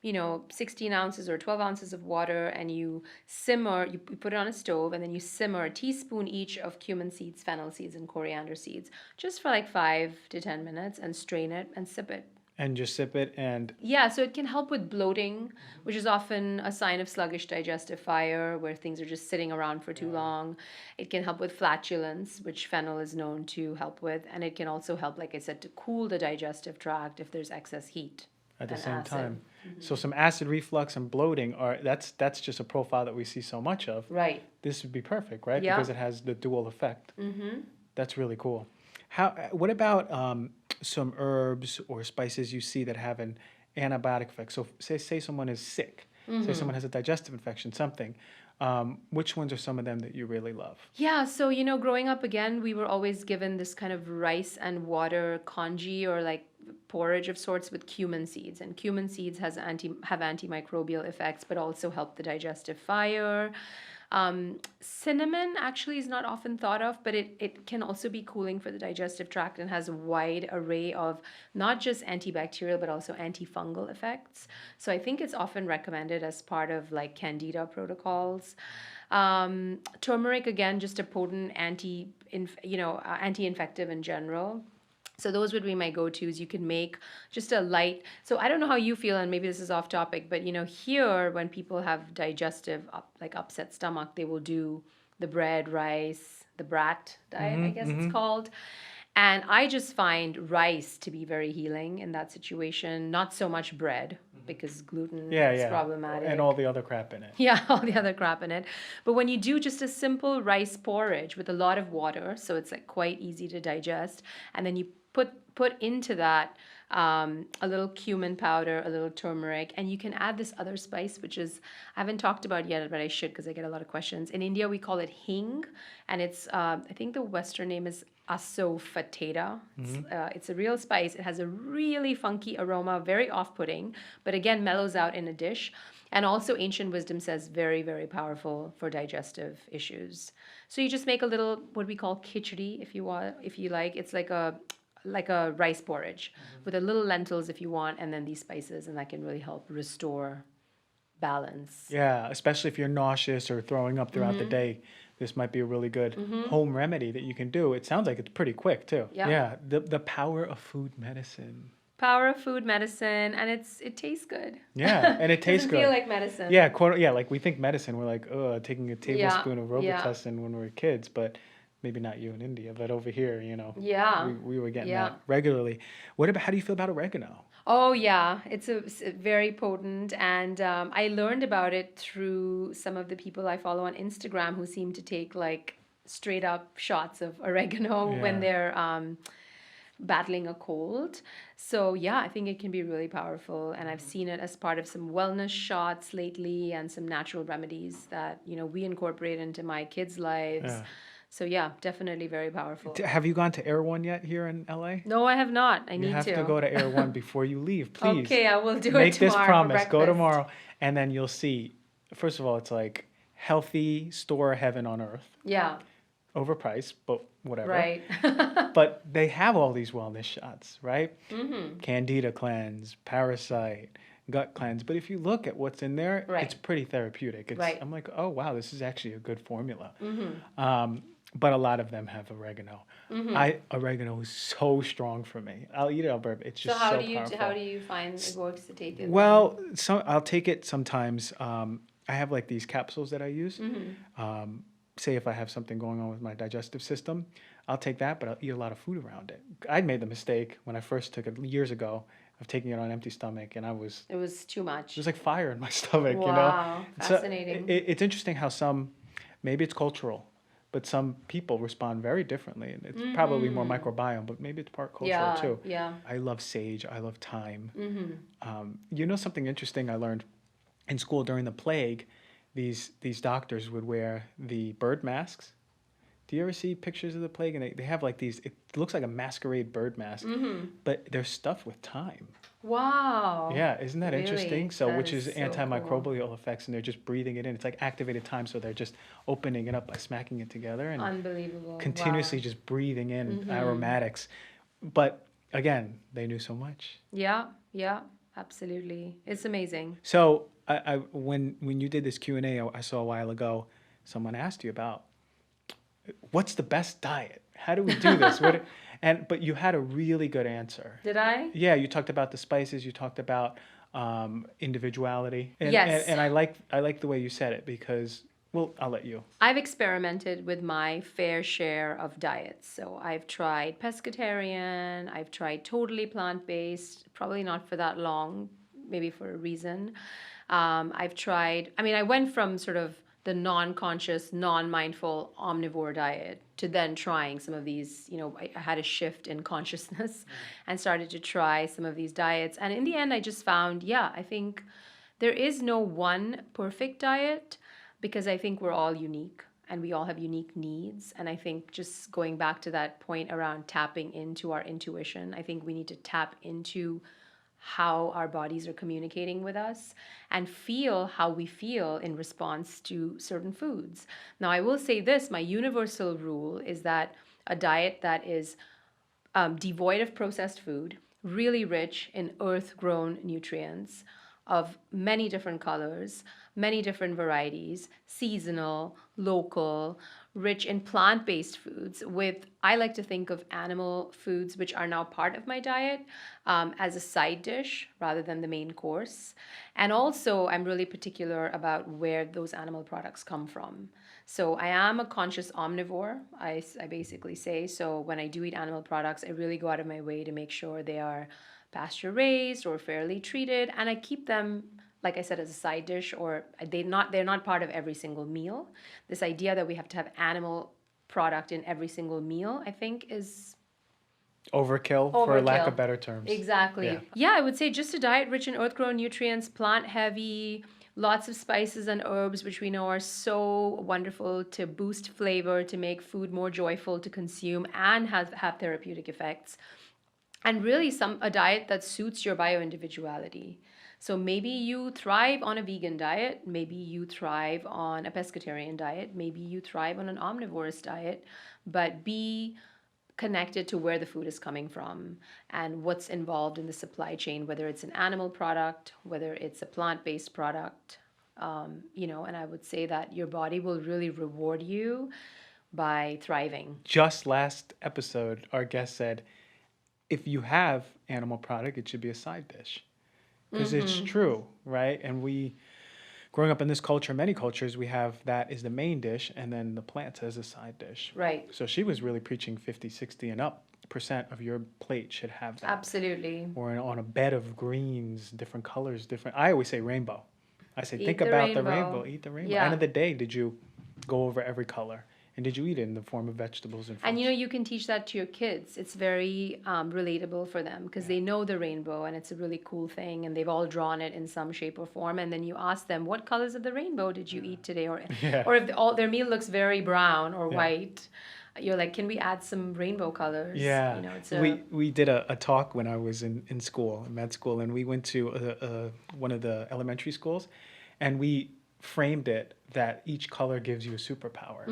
16 ounces or 12 ounces of water, and you simmer, you put it on a stove, and then you simmer a teaspoon each of cumin seeds, fennel seeds, and coriander seeds, just for like 5 to 10 minutes, and strain it and sip it. And just sip it and Yeah, so it can help with bloating, which is often a sign of sluggish digestive fire, where things are just sitting around for too long. It can help with flatulence, which fennel is known to help with. And it can also help, like I said, to cool the digestive tract if there's excess heat at the and same acid. time. So some acid reflux and bloating that's just a profile that we see so much of. Right. This would be perfect, right? Yeah. Because it has the dual effect. That's really cool. What about some herbs or spices you see that have an antibiotic effect? So say someone is sick, say someone has a digestive infection, something. Which ones are some of them that you really love? Yeah, so growing up again, we were always given this kind of rice and water congee or like porridge of sorts with cumin seeds. And cumin seeds have antimicrobial effects, but also help the digestive fire. Cinnamon actually is not often thought of, but it can also be cooling for the digestive tract and has a wide array of not just antibacterial, but also antifungal effects. So I think it's often recommended as part of like candida protocols. Turmeric, again, just a potent anti-infective in general. So those would be my go-tos. You can make just a light. So I don't know how you feel, and maybe this is off topic, but here when people have digestive like upset stomach, they will do the bread, rice, the brat diet, I guess it's called. And I just find rice to be very healing in that situation. Not so much bread because gluten is problematic. And all the other crap in it. Yeah, all the other crap in it. But when you do just a simple rice porridge with a lot of water, so it's like quite easy to digest, and then you put into that a little cumin powder, a little turmeric, and you can add this other spice, which is, I haven't talked about yet, but I should because I get a lot of questions. In India, we call it hing, and it's, I think the Western name is asafoetida. It's a real spice. It has a really funky aroma, very off-putting, but again, mellows out in a dish. And also ancient wisdom says very, very powerful for digestive issues. So you just make a little, what we call khichdi, if you like. It's like a rice porridge with a little lentils if you want, and then these spices, and that can really help restore balance. Yeah, especially if you're nauseous or throwing up throughout the day. This might be a really good home remedy that you can do. It sounds like it's pretty quick too. Yeah. The power of food medicine. Power of food medicine, and it tastes good. Yeah, and it tastes good. Doesn't feel like medicine. Yeah, like we think medicine, we're like, taking a tablespoon of Yeah. Robitussin when we were kids, but maybe not you in India, but over here, Yeah. we were getting that regularly. How do you feel about oregano? Oh, yeah. It's very potent. And I learned about it through some of the people I follow on Instagram who seem to take like straight up shots of oregano when they're battling a cold. So, yeah, I think it can be really powerful. And I've seen it as part of some wellness shots lately and some natural remedies that, we incorporate into my kids' lives. Yeah. So yeah, definitely very powerful. Have you gone to Air One yet here in LA? No, I have not. I need to. You have to go to Air One before you leave, please. Okay, I will do it Make tomorrow. this promise. For Go breakfast. tomorrow, and then you'll see. First of all, it's like healthy store heaven on earth. Yeah. Overpriced, but whatever. Right. But they have all these wellness shots, right? Candida cleanse, parasite, gut cleanse. But if you look at what's in there, it's pretty therapeutic. I'm like, oh wow, this is actually a good formula. But a lot of them have oregano. Oregano is so strong for me. I'll eat it on purpose. It's just so powerful. How do you find it works to take it? Well, I'll take it sometimes. I have like these capsules that I use. Say if I have something going on with my digestive system, I'll take that, but I'll eat a lot of food around it. I made the mistake when I first took it years ago of taking it on an empty stomach, and it was too much. It was like fire in my stomach, Wow, fascinating. So it's interesting how maybe it's cultural, but some people respond very differently, and it's probably more microbiome, but maybe it's part cultural too. Yeah. I love sage. I love thyme. Something interesting I learned in school during the plague, these doctors would wear the bird masks. Do you ever see pictures of the plague? And they have like these, it looks like a masquerade bird mask, but they're stuffed with thyme. Wow. Yeah, isn't that interesting? Really? So, That which is is so cool. antimicrobial effects, and they're just breathing it in. It's like activated thyme, so they're just opening it up by smacking it together and Unbelievable. Wow. continuously just breathing in aromatics. But again, they knew so much. Yeah, yeah, absolutely. It's amazing. So, when you did this Q&A, I saw a while ago, someone asked you about what's the best diet? How do we do this? But you had a really good answer. Did I? Yeah, you talked about the spices. You talked about individuality, Yes. and I like the way you said it because well, I'll let you. I've experimented with my fair share of diets. So I've tried pescatarian, I've tried totally plant-based, probably not for that long, maybe for a reason. I've tried, I mean, I went from sort of the non-conscious, non-mindful omnivore diet to then trying some of these, I had a shift in consciousness and started to try some of these diets. And in the end, I just found, yeah, I think there is no one perfect diet because I think we're all unique and we all have unique needs. And I think just going back to that point around tapping into our intuition, I think we need to tap into how our bodies are communicating with us and feel how we feel in response to certain foods. Now, I will say this, my universal rule is that a diet that is devoid of processed food, really rich in earth grown nutrients of many different colors, many different varieties, seasonal, local, rich in plant based foods, with I like to think of animal foods, which are now part of my diet, as a side dish rather than the main course. And also, I'm really particular about where those animal products come from. So I am a conscious omnivore, I basically say. So when I do eat animal products, I really go out of my way to make sure they are pasture raised or fairly treated, and I keep them, like I said, as a side dish, or they're not part of every single meal. This idea that we have to have animal product in every single meal, I think, is Overkill, for lack of overkill. better terms. Exactly. Yeah. Yeah, I would say just a diet rich in earth grown nutrients, plant heavy, lots of spices and herbs, which we know are so wonderful to boost flavor, to make food more joyful to consume, and have therapeutic effects. And really a diet that suits your bio individuality. So maybe you thrive on a vegan diet, maybe you thrive on a pescatarian diet, maybe you thrive on an omnivorous diet, but be connected to where the food is coming from and what's involved in the supply chain, whether it's an animal product, whether it's a plant-based product. And I would say that your body will really reward you by thriving. Just last episode, our guest said, if you have animal product, it should be a side dish. Because it's true, right? And growing up in this culture, many cultures, we have that is the main dish and then the plants as a side dish. Right. So she was really preaching 50, 60 and up % of your plate should have that. Absolutely. Or on a bed of greens, different colors, I always say rainbow. I say, Eat think the about the rainbow. rainbow, eat the rainbow. Yeah. End of the day, did you go over every color? And did you eat it in the form of vegetables and fruits? And you can teach that to your kids. It's very relatable for them because they know the rainbow and it's a really cool thing and they've all drawn it in some shape or form. And then you ask them, what colors of the rainbow did you eat today? Or if all their meal looks very brown or white, you're like, can we add some rainbow colors? Yeah. It's we did a talk when I was in school, in med school, and we went to one of the elementary schools, and we framed it that each color gives you a superpower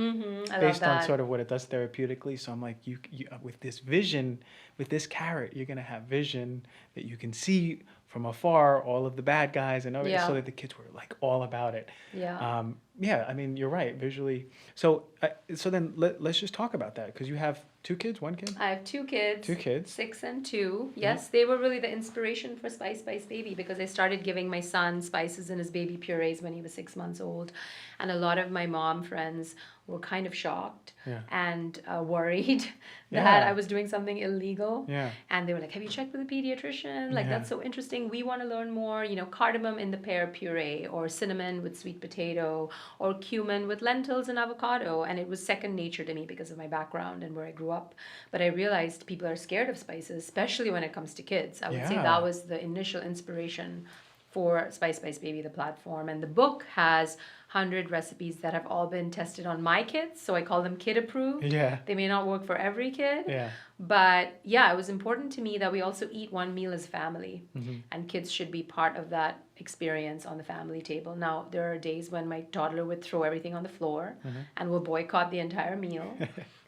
based on sort of what it does therapeutically. So I'm like, you with this vision, with this carrot, you're gonna have vision that you can see from afar all of the bad guys and everything. So that the kids were like all about it. Yeah. I mean, you're right, visually. So then let's just talk about that, because you have 2 kids, 1 kid. I have 2 kids. 2 kids. 6 and 2. Yes, they were really the inspiration for Spice Baby because I started giving my son spices in his baby purees when he was 6 months old. And a lot of my mom friends were kind of shocked and worried that I was doing something illegal. And they were like, have you checked with a pediatrician? Like, that's so interesting. We want to learn more. Cardamom in the pear puree, or cinnamon with sweet potato, or cumin with lentils and avocado. And it was second nature to me because of my background and where I grew up. But I realized people are scared of spices, especially when it comes to kids. I would say that was the initial inspiration for Spice Baby, the platform. And the book has 100 recipes that have all been tested on my kids. So I call them kid approved. Yeah. They may not work for every kid. Yeah. But yeah, it was important to me that we also eat one meal as family. Mm-hmm. And kids should be part of that experience on the family table. Now, there are days when my toddler would throw everything on the floor and will boycott the entire meal.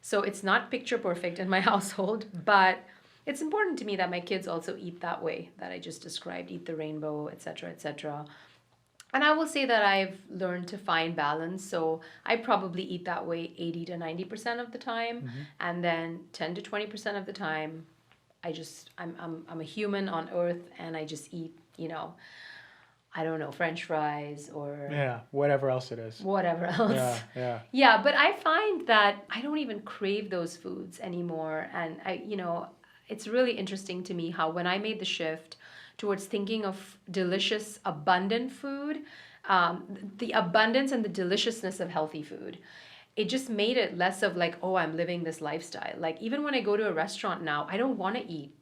So it's not picture perfect in my household, but it's important to me that my kids also eat that way that I just described, eat the rainbow, etc., etc. And I will say that I've learned to find balance. So I probably eat that way 80 to 90% of the time. And then 10 to 20% of the time, I'm a human on earth and I just eat, I don't know, French fries or whatever else it is. Whatever else. Yeah. Yeah, but I find that I don't even crave those foods anymore. And it's really interesting to me how when I made the shift towards thinking of delicious, abundant food, the abundance and the deliciousness of healthy food, it just made it less of like, oh, I'm living this lifestyle. Like even when I go to a restaurant now, I don't want to eat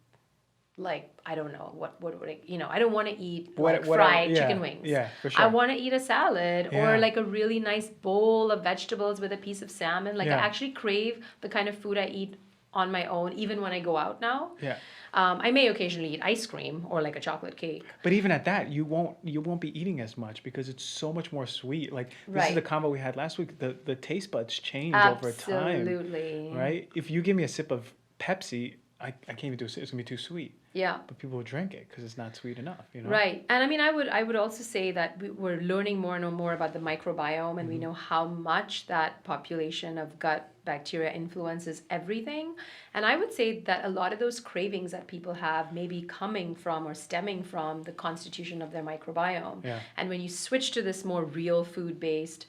like, I don't know, what would I don't want to eat like fried chicken wings. Yeah, for sure. I want to eat a salad or like a really nice bowl of vegetables with a piece of salmon. Like I actually crave the kind of food I eat on my own, even when I go out now. Yeah. I may occasionally eat ice cream or like a chocolate cake. But even at that, you won't be eating as much because it's so much more sweet. Like this is the combo we had last week. The taste buds change over time. Absolutely. Right? If you give me a sip of Pepsi, I can't even do a sip. It's gonna be too sweet. Yeah. But people will drink it because it's not sweet enough. Right. And I mean, I would also say that we're learning more and more about the microbiome, and we know how much that population of gut bacteria influences everything. And I would say that a lot of those cravings that people have may be coming from or stemming from the constitution of their microbiome. Yeah. And when you switch to this more real food-based,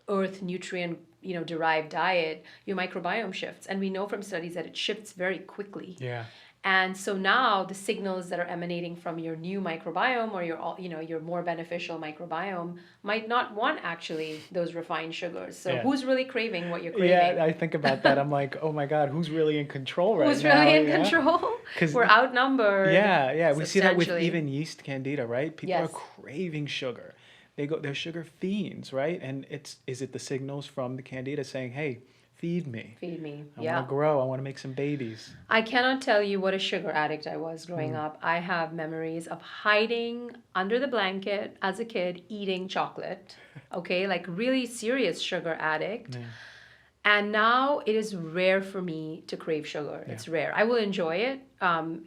earth nutrient derived diet, your microbiome shifts. And we know from studies that it shifts very quickly. Yeah. And so now the signals that are emanating from your new microbiome or your more beneficial microbiome might not want actually those refined sugars. So who's really craving what you're craving? Yeah, I think about that. I'm like, oh my God, who's really in control right now? Who's really in control? We're outnumbered. Yeah. We see that with even yeast candida, right? People are Yes. craving sugar. They're sugar fiends, right? And is it the signals from the candida saying, hey, feed me. Feed me. I want to grow. I want to make some babies. I cannot tell you what a sugar addict I was growing up. I have memories of hiding under the blanket as a kid, eating chocolate. Okay, like really serious sugar addict. Yeah. And now it is rare for me to crave sugar. It's rare. I will enjoy it.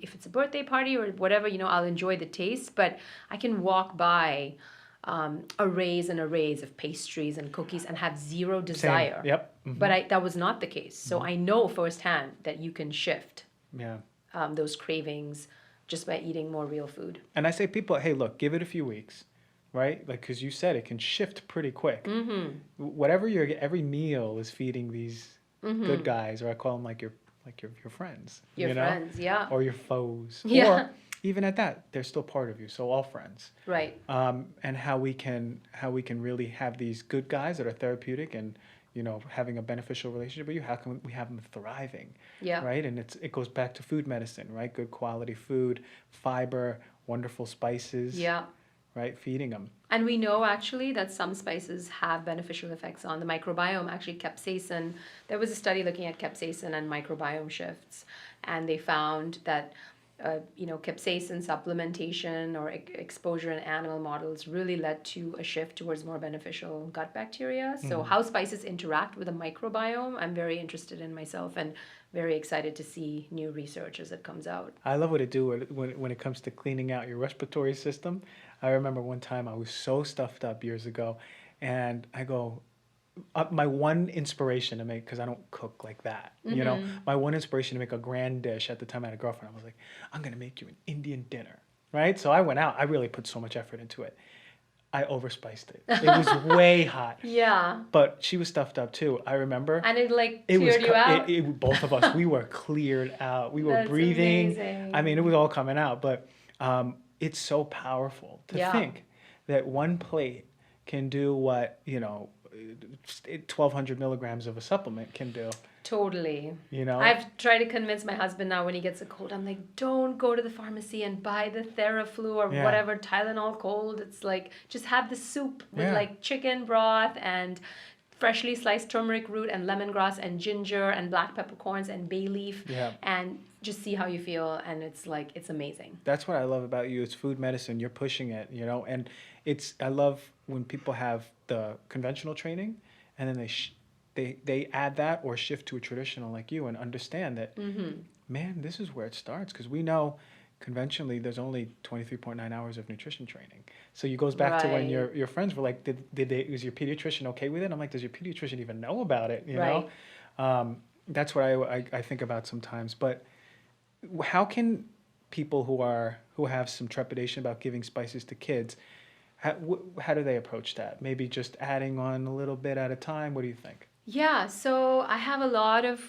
If it's a birthday party or whatever, I'll enjoy the taste. But I can walk by arrays and arrays of pastries and cookies and have zero desire. Same. Yep. Mm-hmm. But that was not the case. So I know firsthand that you can shift those cravings just by eating more real food. And I say people, hey, look, give it a few weeks, right? Like, because you said it can shift pretty quick. Mm-hmm. Whatever every meal is feeding these good guys, or I call them like your friends. Your friends, yeah. Or your foes. Yeah. Or even at that, they're still part of you. So all friends. Right. And how we can really have these good guys that are therapeutic and having a beneficial relationship with you. How can we have them thriving? Yeah. Right. And it goes back to food medicine, right? Good quality food, fiber, wonderful spices. Yeah. Right. Feeding them. And we know actually that some spices have beneficial effects on the microbiome. Actually, capsaicin, there was a study looking at capsaicin and microbiome shifts, and they found that capsaicin supplementation or exposure in animal models really led to a shift towards more beneficial gut bacteria. So how spices interact with the microbiome, I'm very interested in myself and very excited to see new research as it comes out. I love what it do when it comes to cleaning out your respiratory system. I remember one time I was so stuffed up years ago, and I go, my one inspiration to make, because I don't cook like that, my one inspiration to make a grand dish at the time I had a girlfriend, I was like, I'm going to make you an Indian dinner, right? So I went out. I really put so much effort into it. I overspiced it. It was way hot. Yeah. But she was stuffed up too. I remember. And it cleared you out? Both of us, we were cleared out. We were That's breathing. amazing. I mean, it was all coming out. But it's so powerful to think that one plate can do what, 1,200 milligrams of a supplement can do. Totally. You know? I've tried to convince my husband now when he gets a cold. I'm like, don't go to the pharmacy and buy the Theraflu or Yeah. whatever Tylenol cold. It's like, just have the soup with Yeah. like chicken broth and freshly sliced turmeric root and lemongrass and ginger and black peppercorns and bay leaf. Yeah. And just see how you feel. And it's like, it's amazing. That's what I love about you. It's food medicine. You're pushing it, you know, and I love when people have the conventional training and then they add that or shift to a traditional like you and understand that, man, this is where it starts. Because we know conventionally there's only 23.9 hours of nutrition training. So it goes back to when Right. your friends were like, was your pediatrician okay with it? I'm like, does your pediatrician even know about it? You know? That's what I think about sometimes. But how can people who have some trepidation about giving spices to kids, how do they approach that? Maybe just adding on a little bit at a time. What do you think? Yeah, so I have a lot of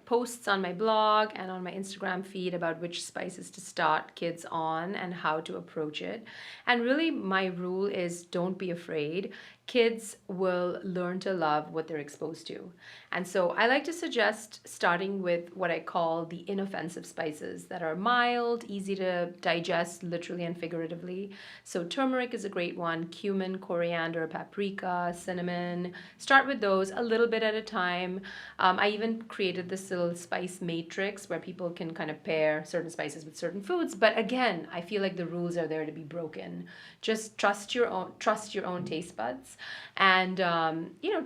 posts on my blog and on my Instagram feed about which spices to start kids on and how to approach it. And really, my rule is don't be afraid. Kids will learn to love what they're exposed to. And so I like to suggest starting with what I call the inoffensive spices that are mild, easy to digest literally and figuratively. So turmeric is a great one, cumin, coriander, paprika, cinnamon. Start with those a little bit at a time. I even created this little spice matrix where people can kind of pair certain spices with certain foods. But again, I feel like the rules are there to be broken. Just trust your own taste buds. And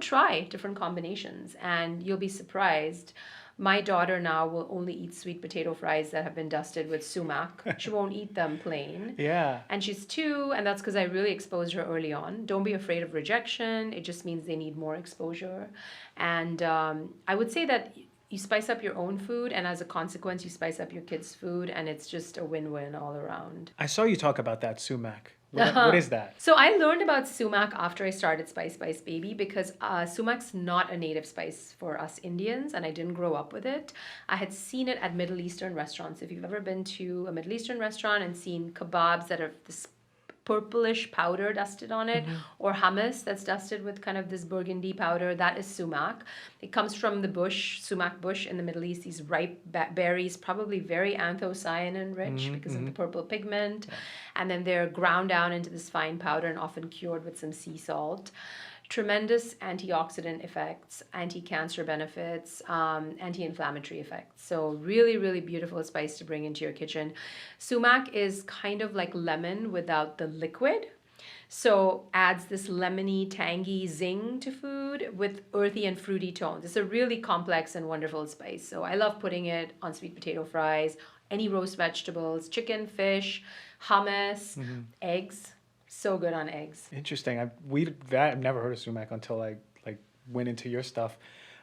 try different combinations and you'll be surprised. My daughter now will only eat sweet potato fries that have been dusted with sumac. She won't eat them plain. Yeah. And she's 2, and that's because I really exposed her early on. Don't be afraid of rejection. It just means they need more exposure. And I would say that you spice up your own food, and as a consequence, you spice up your kids' food, and it's just a win-win all around. I saw you talk about that sumac. What is that? So I learned about sumac after I started Spice Baby because sumac's not a native spice for us Indians and I didn't grow up with it. I had seen it at Middle Eastern restaurants. If you've ever been to a Middle Eastern restaurant and seen kebabs that are this purplish powder dusted on it, or hummus that's dusted with kind of this burgundy powder, that is sumac. It comes from the bush, sumac bush in the Middle East, these ripe berries, probably very anthocyanin rich because of the purple pigment. And then they're ground down into this fine powder and often cured with some sea salt. Tremendous antioxidant effects, anti-cancer benefits, anti-inflammatory effects. So really, really beautiful spice to bring into your kitchen. Sumac is kind of like lemon without the liquid. So adds this lemony, tangy zing to food with earthy and fruity tones. It's a really complex and wonderful spice. So I love putting it on sweet potato fries, any roast vegetables, chicken, fish, hummus, eggs. So good on eggs. Interesting. I've never heard of sumac until I went into your stuff.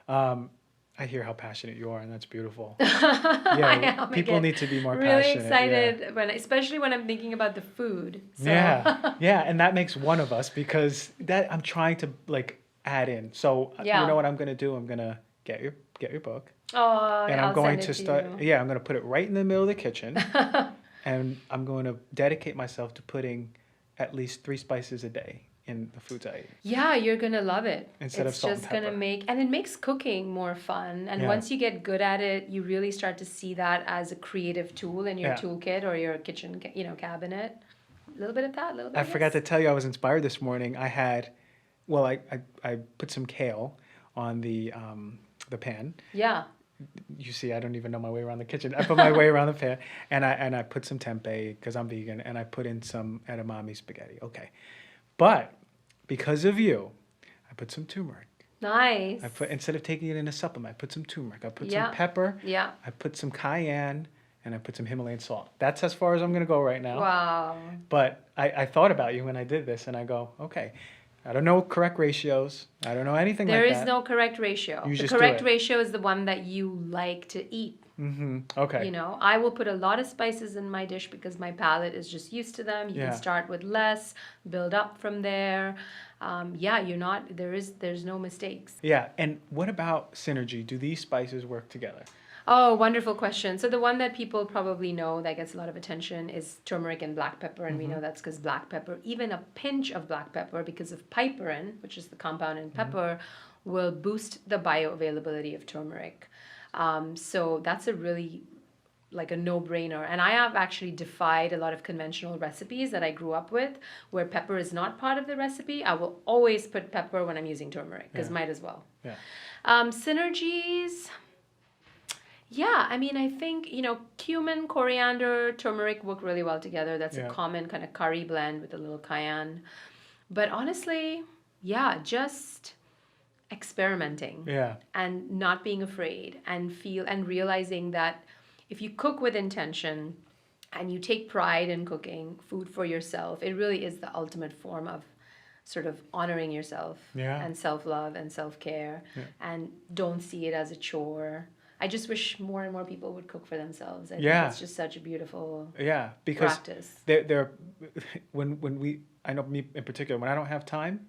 I hear how passionate you are, and that's beautiful. Yeah, people need to be more really passionate. Excited especially when I'm thinking about the food. So. Yeah, and that makes one of us because that I'm trying to add in. So you know what I'm gonna do? I'm gonna get your book. Oh, and I'll I'm going send it to start. You. Yeah, I'm gonna put it right in the middle of the kitchen, and I'm going to dedicate myself to putting at least 3 spices a day in the foods I eat. Yeah, you're gonna love it. Instead of salt and pepper. It's just gonna it makes cooking more fun. And once you get good at it, you really start to see that as a creative tool in your toolkit or your kitchen, cabinet. A little bit of that, a little bit. I forgot to tell you, I was inspired this morning. I had, I put some kale on the pan. Yeah. You see, I don't even know my way around the kitchen. I put my way around the pan, and I put some tempeh because I'm vegan, and I put in some edamame spaghetti. Okay, but because of you, I put some turmeric. Nice. Instead of taking it in a supplement, I put some turmeric. I put Yeah. some pepper. Yeah. I put some cayenne, and I put some Himalayan salt. That's as far as I'm gonna go right now. Wow. But I thought about you when I did this, and I go, okay. I don't know correct ratios. I don't know anything like that. There is no correct ratio. The correct ratio is the one that you like to eat. Okay. I will put a lot of spices in my dish because my palate is just used to them. You can start with less, build up from there. There's no mistakes. Yeah, and what about synergy? Do these spices work together? Oh, wonderful question. So the one that people probably know that gets a lot of attention is turmeric and black pepper, and we know that's because black pepper, even a pinch of black pepper, because of piperin, which is the compound in pepper, will boost the bioavailability of turmeric. So that's a really like a no-brainer. And I have actually defied a lot of conventional recipes that I grew up with where pepper is not part of the recipe. I will always put pepper when I'm using turmeric because might as well. Yeah. Synergies. Yeah, I mean, I think, cumin, coriander, turmeric work really well together. That's a common kind of curry blend with a little cayenne. But honestly, yeah, just experimenting. Yeah. And not being afraid and realizing that if you cook with intention and you take pride in cooking food for yourself, it really is the ultimate form of sort of honoring yourself and self-love and self-care, and don't see it as a chore. I just wish more and more people would cook for themselves. I think it's just such a beautiful because practice. They're I know me in particular, when I don't have time,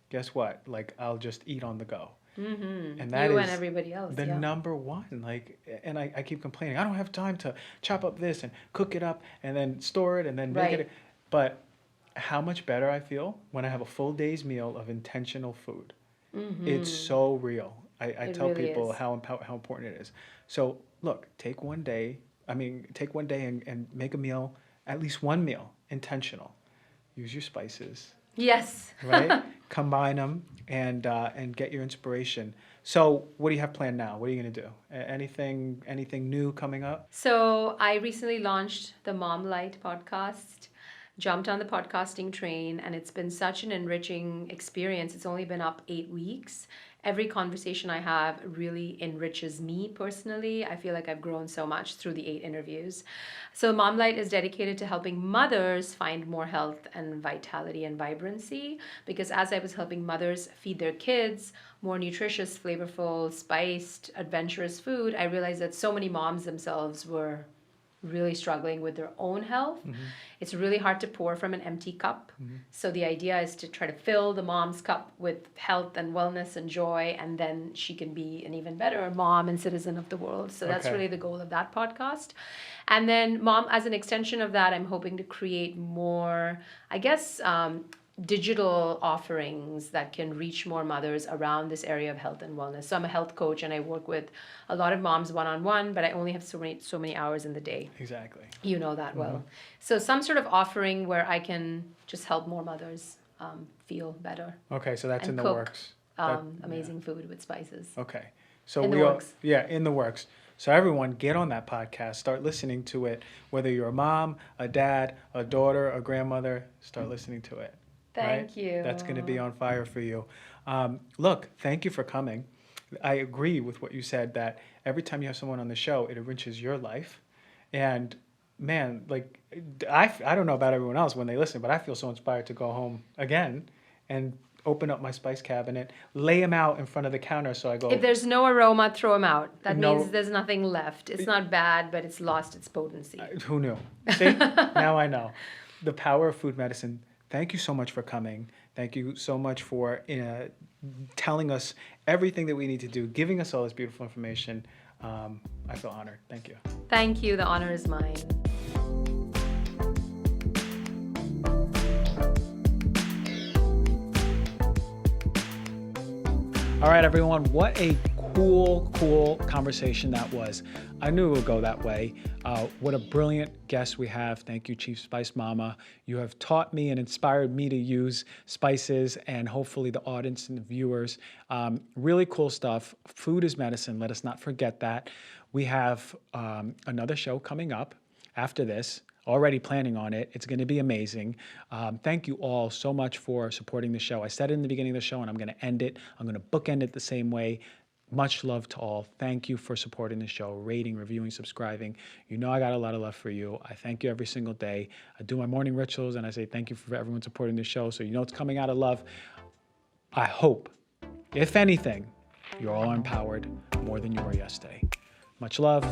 guess what? Like, I'll just eat on the go. Mm-hmm. And that you is and everybody else. the number one. Like, and I keep complaining, I don't have time to chop up this and cook it up and then store it and then make it. But how much better I feel when I have a full day's meal of intentional food. Mm-hmm. It's so real. I tell really people how important it is. So look, take one day and make a meal, at least one meal, intentional. Use your spices. Yes. Right? Combine them and get your inspiration. So what do you have planned now? What are you going to do? Anything new coming up? So I recently launched the Mom Light podcast, jumped on the podcasting train, and it's been such an enriching experience. It's only been up 8 weeks. Every conversation I have really enriches me personally. I feel like I've grown so much through the 8 interviews. So Mom Light is dedicated to helping mothers find more health and vitality and vibrancy, because as I was helping mothers feed their kids more nutritious, flavorful, spiced, adventurous food, I realized that so many moms themselves were really struggling with their own health. Mm-hmm. It's really hard to pour from an empty cup. Mm-hmm. So the idea is to try to fill the mom's cup with health and wellness and joy, and then she can be an even better mom and citizen of the world. So that's really the goal of that podcast. And then as an extension of that, I'm hoping to create more, digital offerings that can reach more mothers around this area of health and wellness. So I'm a health coach and I work with a lot of moms one-on-one, but I only have so many hours in the day. Exactly. You know that well. So some sort of offering where I can just help more mothers feel better. Okay, so that's in the works. Amazing food with spices. Okay. So in the works. In the works. So everyone, get on that podcast. Start listening to it. Whether you're a mom, a dad, a daughter, a grandmother, start listening to it. Thank you. That's going to be on fire for you. Look, thank you for coming. I agree with what you said, that every time you have someone on the show, it enriches your life. And man, like, I don't know about everyone else when they listen, but I feel so inspired to go home again and open up my spice cabinet, lay them out in front of the counter so I go... If there's no aroma, throw them out. That means there's nothing left. It's not bad, but it's lost its potency. Who knew? See? Now I know. The power of food medicine. Thank you so much for coming. Thank you so much for telling us everything that we need to do, giving us all this beautiful information. I feel honored. Thank you. Thank you. The honor is mine. All right, everyone. What a cool conversation that was. I knew it would go that way. What a brilliant guest we have. Thank you, Chief Spice Mama. You have taught me and inspired me to use spices, and hopefully the audience and the viewers. Really cool stuff. Food is medicine. Let us not forget that. We have another show coming up after this. Already planning on it. It's going to be amazing. Thank you all so much for supporting the show. I said it in the beginning of the show, and I'm going to end it. I'm going to bookend it the same way. Much love to all. Thank you for supporting the show, rating, reviewing, subscribing. You know I got a lot of love for you. I thank you every single day. I do my morning rituals, and I say thank you for everyone supporting the show, so you know it's coming out of love. I hope, if anything, you're all empowered more than you were yesterday. Much love.